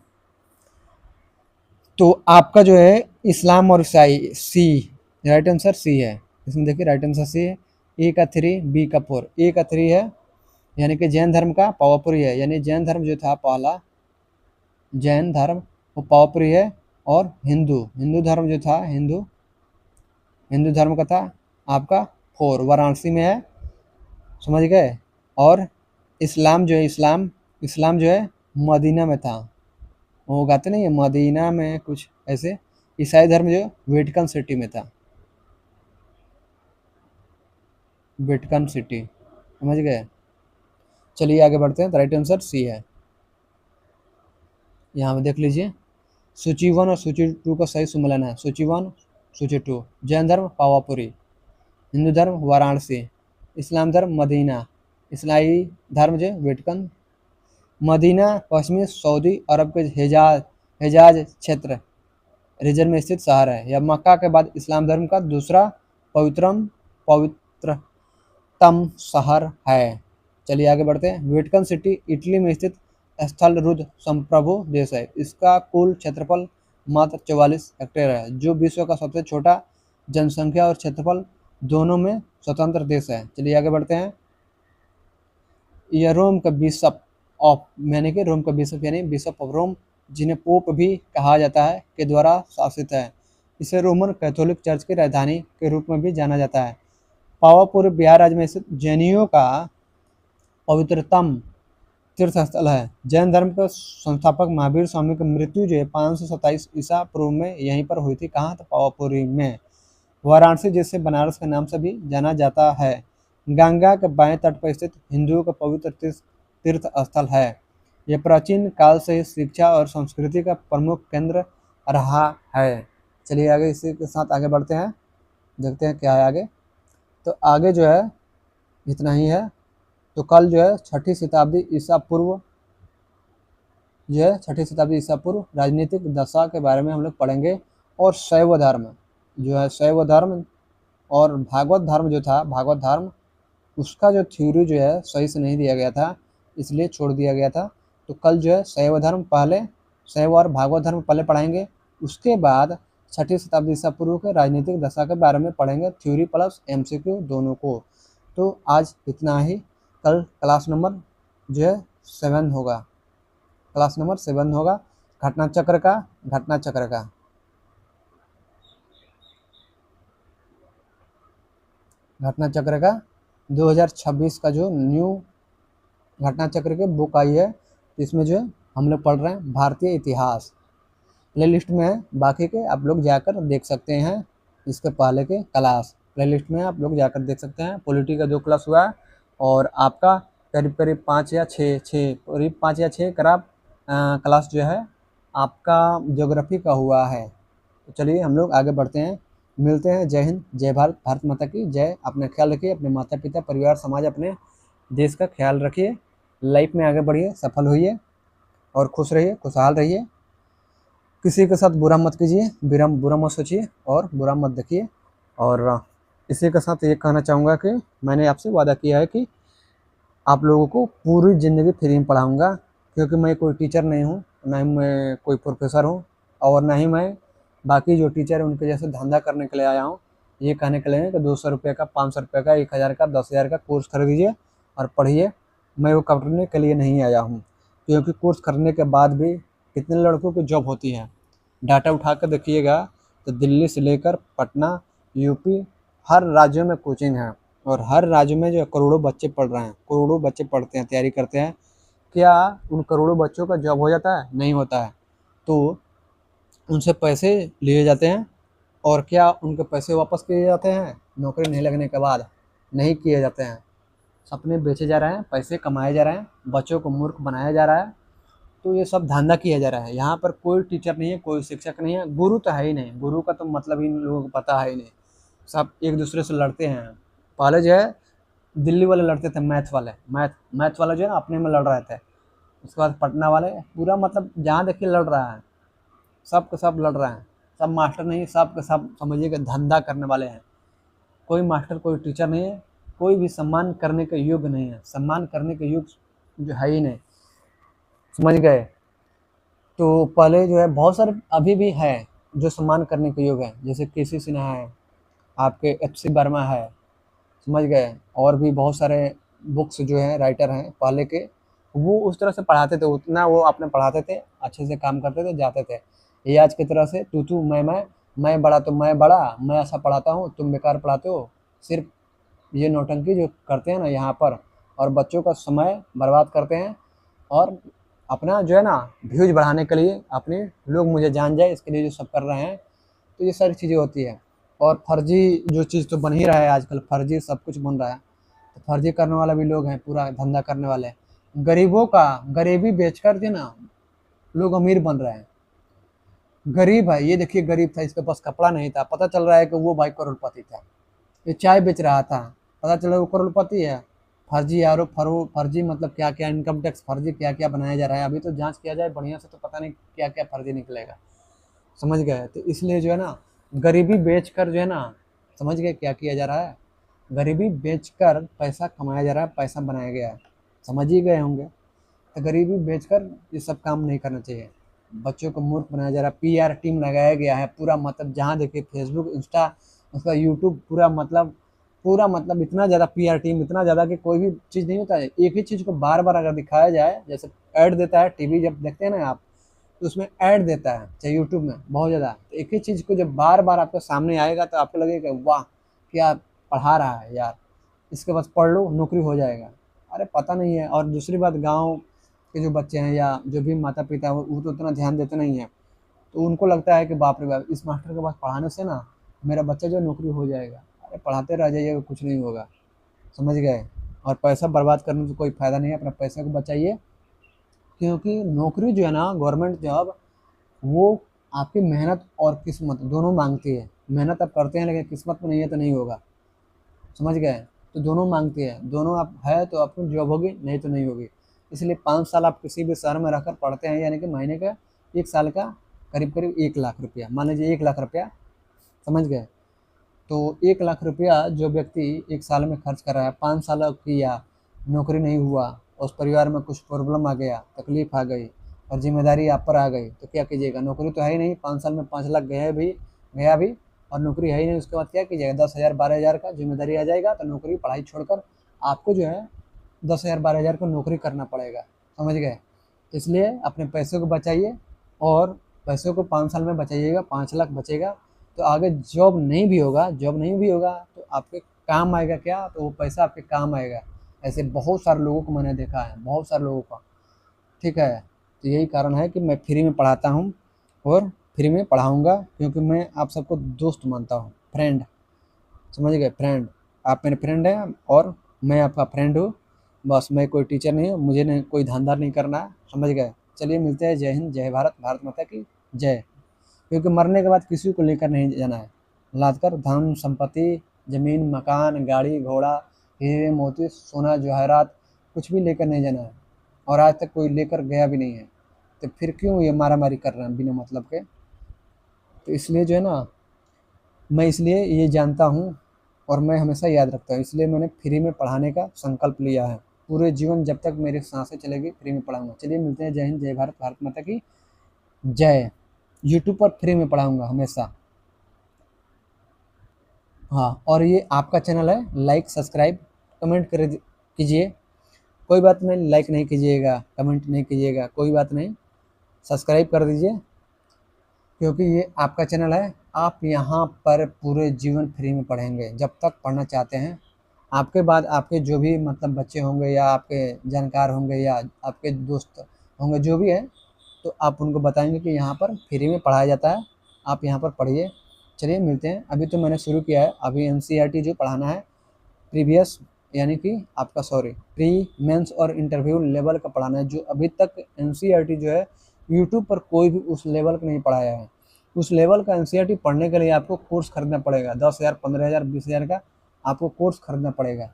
तो आपका जो है इस्लाम और ईसाई, सी राइट आंसर सी है। इसमें देखिए राइट आंसर सी है। ए का 3, बी का 4। ए का 3 है यानी कि जैन धर्म का पावापुरी है, यानी जैन धर्म जो था पहला जैन धर्म वो पावापुरी है। और हिंदू धर्म जो था हिंदू धर्म का था आपका 4 वाराणसी में है। समझ गए? और इस्लाम जो है इस्लाम जो है मदीना में था। वो गाते नहीं है मदीना में कुछ ऐसे। ईसाई धर्म जो वेटिकन सिटी में था, वेटिकन सिटी। समझ गए? चलिए आगे बढ़ते हैं। तो राइट आंसर सी है। यहाँ पे देख लीजिए, सूची 1 और सूची 2 का सही सम्मेलन है। सूची 1, सूची 2। जैन धर्म पावापुरी, हिंदू धर्म वाराणसी, इस्लाम धर्म मदीना, ईसाई धर्म जो वेटिकन। मदीना पश्चिमी सऊदी अरब के हिजाज क्षेत्र रीजन में स्थित शहर है। यह मक्का के बाद इस्लाम धर्म का दूसरा पवित्रतम शहर है। चलिए आगे बढ़ते हैं। वेटिकन सिटी इटली में स्थित स्थल रुद्र संप्रभु देश है। इसका कुल क्षेत्रफल मात्र 44 हेक्टेयर है, जो विश्व का सबसे छोटा जनसंख्या और क्षेत्रफल दोनों में स्वतंत्र देश है। चलिए आगे बढ़ते हैं। यह रोम का बिशप ऑफ यानी कि रोम का बिशप यानी बिशप ऑफ रोम, जिन्हें पोप भी कहा जाता है, के द्वारा शासित है। इसे रोमन कैथोलिक चर्च की राजधानी के रूप में भी जाना जाता है। पावापुरी बिहार राज्य में स्थित जैनियों का पवित्रतम तीर्थ स्थल है। जैन धर्म के संस्थापक महावीर स्वामी की मृत्यु जो है 527 ईसा पूर्व में यहीं पर हुई थी। कहाँ? तो पावापुरी में। वाराणसी, जिसे बनारस के नाम से भी जाना जाता है, गंगा के बाएं तट पर स्थित हिंदुओं का पवित्र तीर्थ स्थल है। यह प्राचीन काल से ही शिक्षा और संस्कृति का प्रमुख केंद्र रहा है। चलिए आगे इसी के साथ आगे बढ़ते हैं, देखते हैं क्या है आगे। तो आगे जो है इतना ही है। तो कल जो है छठी शताब्दी ईसा पूर्व राजनीतिक दशा के बारे में हम लोग पढ़ेंगे। और शैव धर्म जो है, शैव धर्म और भागवत धर्म जो था, भागवत धर्म उसका जो थ्योरी जो है सही से नहीं दिया गया था, इसलिए छोड़ दिया गया था। तो कल जो है शैव धर्म पहले, शैव और भागवत धर्म पहले पढ़ाएंगे, उसके बाद छठी शताब्दी ईसा पूर्व के राजनीतिक दशा के बारे में पढ़ेंगे, थ्योरी प्लस एमसीक्यू दोनों को। तो आज इतना ही। कल क्लास नंबर जो है 7 होगा, क्लास नंबर 7 होगा घटना चक्र का 2026 का जो न्यू घटना चक्र की बुक आई है, इसमें जो है हम लोग पढ़ रहे हैं भारतीय इतिहास। प्ले लिस्ट में है, बाकी के आप लोग जाकर देख सकते हैं। इसके पहले के क्लास प्ले लिस्ट में आप लोग जाकर देख सकते हैं। पॉलिटी का 2 क्लास हुआ है और आपका करीब करीब 5 या 6 क्लास जो है आपका ज्योग्राफी का हुआ है। तो चलिए हम लोग आगे बढ़ते हैं, मिलते हैं। जय हिंद, जय भारत, भारत माता की जय। अपना ख्याल रखिए, अपने माता पिता, परिवार, समाज, अपने देश का ख्याल रखिए। लाइफ में आगे बढ़िए, सफल होइए और खुश रहिए, खुशहाल रहिए। किसी के साथ बुरा मत कीजिए, बुरा मत सोचिए और बुरा मत देखिए। और इसी के साथ ये कहना चाहूँगा कि मैंने आपसे वादा किया है कि आप लोगों को पूरी ज़िंदगी फ्री में पढ़ाऊँगा, क्योंकि मैं कोई टीचर नहीं हूँ, ना ही मैं कोई प्रोफेसर हूँ, और ना ही मैं बाकी जो टीचर है उनके जैसे धंधा करने के लिए आया हूँ। ये कहने के लिए कि 200 रुपये का, 500 रुपये का, 1000 का, 10,000 का कोर्स खरीदिए और पढ़िए। मैं वो करने के लिए नहीं आया हूँ, क्योंकि कोर्स करने के बाद भी कितने लड़कों की जॉब होती है। डाटा उठा कर देखिएगा तो दिल्ली से लेकर पटना, यूपी, हर राज्यों में कोचिंग है और हर राज्य में जो करोड़ों बच्चे पढ़ रहे हैं, करोड़ों बच्चे पढ़ते हैं, तैयारी करते हैं। क्या उन करोड़ों बच्चों का जॉब हो जाता है? नहीं होता है। तो उनसे पैसे लिए जाते हैं और क्या उनके पैसे वापस किए जाते हैं? नौकरी नहीं लगने के बाद नहीं किए जाते हैं। सपने बेचे जा रहे हैं, पैसे कमाए जा रहे हैं, बच्चों को मूर्ख बनाया जा रहा है। तो ये सब धंधा किया जा रहा है। यहाँ पर कोई टीचर नहीं है, कोई शिक्षक नहीं है, गुरु तो है ही नहीं। गुरु का तो मतलब इन लोगों को पता है ही नहीं। सब एक दूसरे से लड़ते हैं। पहले जो है दिल्ली वाले लड़ते थे, मैथ वाले जो है ना अपने में लड़ रहे थे। उसके बाद पटना वाले, पूरा मतलब जहाँ देखिए लड़ रहा है, सब के सब लड़ रहे हैं। सब मास्टर नहीं, सब के सब समझिए धंधा करने वाले हैं। कोई मास्टर, कोई टीचर नहीं है, कोई भी सम्मान करने के योग्य नहीं है। सम्मान करने के योग्य जो है ही नहीं, समझ गए। तो पहले जो है बहुत सारे अभी भी है जो सम्मान करने के योग्य है, जैसे केसी सिन्हा है, आपके FC वर्मा है, समझ गए। और भी बहुत सारे बुक्स जो हैं, राइटर हैं पहले के, वो उस तरह से पढ़ाते थे, उतना वो अपने पढ़ाते थे, अच्छे से काम करते थे, जाते थे। ये आज की तरह से तू मैं बड़ा तो मैं बड़ा, मैं ऐसा पढ़ाता हूँ, तुम बेकार पढ़ाते हो, सिर्फ ये नौटंकी जो करते हैं ना यहाँ पर, और बच्चों का समय बर्बाद करते हैं। और अपना जो है ना व्यूज बढ़ाने के लिए, अपने लोग मुझे जान जाए इसके लिए जो सब कर रहे हैं, तो ये सारी चीज़ें होती है। और फर्जी जो चीज़ तो बन ही रहा है आजकल, फर्जी सब कुछ बन रहा है। तो फर्जी करने वाला भी लोग हैं, पूरा धंधा करने वाले। गरीबों का गरीबी बेचकर जो ना लोग अमीर बन रहे हैं। गरीब है, ये देखिए गरीब था, इसके पास कपड़ा नहीं था, पता चल रहा है कि वो भाई करोड़पति था। ये चाय बेच रहा था, पता चला वो करोड़पति है। फर्जी आरोप, फर्जी मतलब क्या क्या, इनकम टैक्स फर्जी क्या क्या बनाया जा रहा है। अभी तो जांच किया जाए बढ़िया से तो पता नहीं क्या क्या फर्जी निकलेगा, समझ गए। तो इसलिए जो है ना गरीबी बेचकर जो है ना, समझ गए क्या किया जा रहा है? गरीबी बेचकर पैसा कमाया जा रहा है, पैसा बनाया गया है, समझ ही गए होंगे। तो गरीबी बेचकर ये सब काम नहीं करना चाहिए। बच्चों को मूर्ख बनाया जा रहा है, PR टीम लगाया गया है पूरा, मतलब जहाँ देखिए फेसबुक, इंस्टा, उसका यूट्यूब, पूरा मतलब पूरा मतलब इतना ज़्यादा पीआर टीम, इतना ज़्यादा कि कोई भी चीज़ नहीं होता है, एक ही चीज़ को बार-बार अगर दिखाया जाए, जैसे ऐड देता है टीवी जब देखते हैं ना आप, तो उसमें ऐड देता है, चाहे यूट्यूब में बहुत ज़्यादा, तो एक ही चीज़ को जब बार-बार आपके सामने आएगा तो आपको लगेगा वाह! क्या पढ़ा रहा है यार, इसके बस पढ़ लो नौकरी हो जाएगा। अरे पता नहीं है। और दूसरी बात, गाँव के जो बच्चे हैं या जो भी माता-पिता हैं वो तो उतना ध्यान देते नहीं हैं। तो उनको लगता है कि बाप रे बाप! इस मास्टर के पास पढ़ाने से ना मेरा बच्चा जो है नौकरी हो जाएगा। अरे पढ़ाते रह जाइएगा, कुछ नहीं होगा, समझ गए? और पैसा बर्बाद करने से कोई फ़ायदा नहीं है, अपना पैसे को बचाइए, क्योंकि नौकरी जो है ना गवर्नमेंट जॉब, वो आपकी मेहनत और किस्मत दोनों माँगती है। मेहनत आप करते हैं लेकिन किस्मत में नहीं है तो नहीं होगा, समझ गए? तो दोनों माँगती है, दोनों आप है तो आपकी जॉब होगी, नहीं तो नहीं होगी। इसलिए 5 साल आप किसी भी शहर में रहकर पढ़ते हैं, यानी कि महीने का 1 साल का करीब-करीब 1 लाख रुपया, मान लीजिए 1 लाख रुपया, समझ गए? तो 1 लाख रुपया जो व्यक्ति 1 साल में खर्च कर रहा है, 5 साल किया, नौकरी नहीं हुआ, उस परिवार में कुछ प्रॉब्लम आ गया, तकलीफ आ गई और ज़िम्मेदारी आप पर आ गई, तो क्या कीजिएगा? नौकरी तो है ही नहीं, 5 साल में 5 लाख गया भी और नौकरी है ही नहीं, उसके बाद क्या कीजिएगा? 10,000 12,000 का ज़िम्मेदारी आ जाएगा, तो नौकरी पढ़ाई छोड़कर आपको जो है 10,000 12,000 को नौकरी करना पड़ेगा, समझ गए? तो इसलिए अपने पैसे को बचाइए और पैसों को 5 साल में बचाइएगा, 5 लाख बचेगा, तो आगे जॉब नहीं भी होगा तो आपके काम आएगा क्या? तो वो पैसा आपके काम आएगा। ऐसे बहुत सारे लोगों को मैंने देखा है, बहुत सारे लोगों का, ठीक है? तो यही कारण है कि मैं फ्री में पढ़ाता हूँ और फ्री में पढ़ाऊँगा, क्योंकि मैं आप सबको दोस्त मानता हूँ, फ्रेंड, समझ गए? फ्रेंड, आप मेरे फ्रेंड हैं और मैं आपका फ्रेंड हूँ। बस मैं कोई टीचर नहीं हूँ, मुझे नहीं कोई धंधा नहीं करना है, समझ गए? चलिए मिलते हैं, जय हिंद, जय भारत, भारत माता की जय। क्योंकि मरने के बाद किसी को लेकर नहीं जाना है, लाद कर धन संपत्ति, ज़मीन, मकान, गाड़ी, घोड़ा, हीरे, मोती, सोना, जवाहरात कुछ भी लेकर नहीं जाना है, और आज तक कोई लेकर गया भी नहीं है। तो फिर क्यों ये मारा-मारी कर रहे हैं बिना मतलब के? तो इसलिए जो है ना, मैं इसलिए ये जानता हूँ और मैं हमेशा याद रखता हूँ, इसलिए मैंने फ्री में पढ़ाने का संकल्प लिया है। पूरे जीवन जब तक मेरी साँसें चलेगी फ्री में पढ़ाऊँगा। चलिए मिलते हैं, जय हिंद, जय भारत, भारत माता की जय। यूट्यूब पर फ्री में पढ़ाऊँगा हमेशा। हाँ, और ये आपका चैनल है, लाइक, सब्सक्राइब, कमेंट कर कीजिए। कोई बात नहीं, लाइक नहीं कीजिएगा, कमेंट नहीं कीजिएगा, कोई बात नहीं, सब्सक्राइब कर दीजिए, क्योंकि ये आपका चैनल है। आप यहाँ पर पूरे जीवन फ्री में पढ़ेंगे, जब तक पढ़ना चाहते हैं। आपके बाद आपके जो भी मतलब बच्चे होंगे या आपके जानकार होंगे या आपके दोस्त होंगे, जो भी है, तो आप उनको बताएँगे कि यहाँ पर फ्री में पढ़ाया जाता है, आप यहाँ पर पढ़िए। चलिए मिलते हैं, अभी तो मैंने शुरू किया है, अभी एनसीईआरटी जो पढ़ाना है, प्रीवियस यानी कि आपका सॉरी प्री, मेंस और इंटरव्यू लेवल का पढ़ाना है, जो अभी तक एनसीईआरटी जो है यूट्यूब पर कोई भी उस लेवल का नहीं पढ़ाया है। उस लेवल का एनसीईआरटी पढ़ने के लिए आपको कोर्स खरीदना पड़ेगा, 10,000 15,000 20,000 का आपको कोर्स खरीदना पड़ेगा,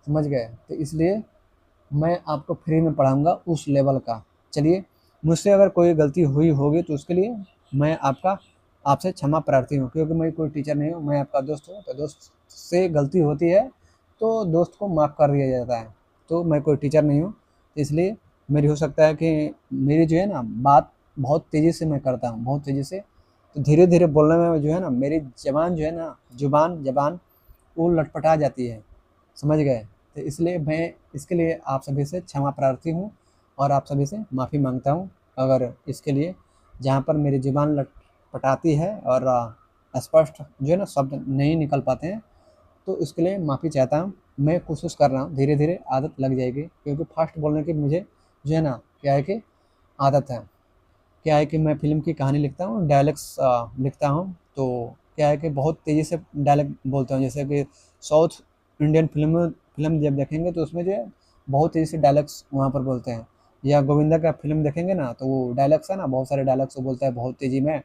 समझ गए? तो इसलिए मैं आपको फ्री में पढ़ाऊँगा उस लेवल का। चलिए, मुझसे अगर कोई गलती हुई होगी तो उसके लिए मैं आपसे क्षमा प्रार्थी हूँ, क्योंकि मैं कोई टीचर नहीं हूँ, मैं आपका दोस्त हूँ, तो दोस्त से गलती होती है तो दोस्त को माफ़ कर दिया जाता है। तो मैं कोई टीचर नहीं हूँ, इसलिए मेरी हो सकता है कि मेरी जो है ना बात बहुत तेज़ी से मैं करता हूँ, बहुत तेज़ी से, तो धीरे-धीरे बोलने में जो है ना मेरी ज़बान जो है ना ज़ुबान वो लटपटा जाती है, समझ गए? तो इसलिए मैं इसके लिए आप सभी से क्षमा प्रार्थी हूँ और आप सभी से माफ़ी माँगता हूँ। अगर इसके लिए जहाँ पर मेरी ज़ुबान लटपटाती है और स्पष्ट जो है ना शब्द नहीं निकल पाते हैं, तो इसके लिए माफ़ी चाहता हूँ। मैं कोशिश कर रहा हूँ, धीरे-धीरे आदत लग जाएगी, क्योंकि फ़ास्ट बोलने की मुझे जो है ना क्या है कि आदत है। क्या है कि मैं फ़िल्म की कहानी लिखता हूँ, डायलॉग्स लिखता हूँ, तो क्या है कि बहुत तेज़ी से डायलॉग बोलता हूँ। जैसे कि साउथ इंडियन फ़िल्म जब देखेंगे तो उसमें जो है बहुत तेज़ी से डायलॉग्स वहाँ पर बोलते हैं, या गोविंदा का फ़िल्म देखेंगे ना तो वो डायलॉग्स है ना, बहुत सारे डायलॉग्स वो बोलता है बहुत तेज़ी में।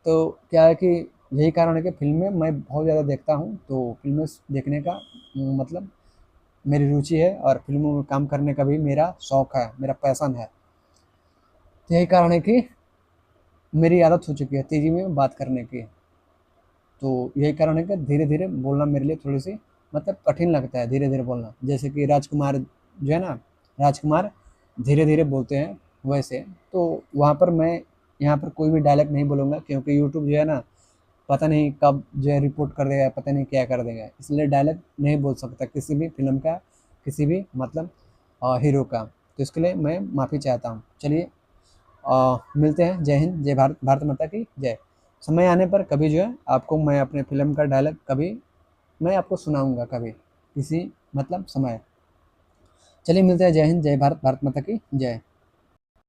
तो क्या है कि यही कारण है कि फ़िल्में मैं बहुत ज़्यादा देखता हूँ, तो फ़िल्में देखने का मतलब मेरी रुचि है और फ़िल्मों में काम करने का भी मेरा शौक है, मेरा पैशन है। तो यही कारण है कि मेरी आदत हो चुकी है तेज़ी में बात करने की। तो यही कारण है कि धीरे-धीरे बोलना मेरे लिए थोड़ी-सी मतलब कठिन लगता है, धीरे-धीरे बोलना। जैसे कि राजकुमार जो है ना, राजकुमार धीरे-धीरे बोलते हैं वैसे, तो वहाँ पर मैं यहाँ पर कोई भी डायलॉग नहीं बोलूँगा, क्योंकि यूट्यूब जो है ना पता नहीं कब जो है रिपोर्ट कर देगा, पता नहीं क्या कर देगा, इसलिए डायलॉग नहीं बोल सकता किसी भी फिल्म का, किसी भी मतलब हीरो का। तो इसके लिए मैं माफ़ी चाहता हूँ। चलिए मिलते हैं। जय हिंद, जय भारत, भारत माता की जय। समय आने पर कभी जो है आपको मैं अपने फिल्म का डायलॉग कभी मैं आपको सुनाऊंगा, कभी किसी मतलब समय। चलिए मिलते हैं। जय हिंद, जय भारत, भारत माता की जय।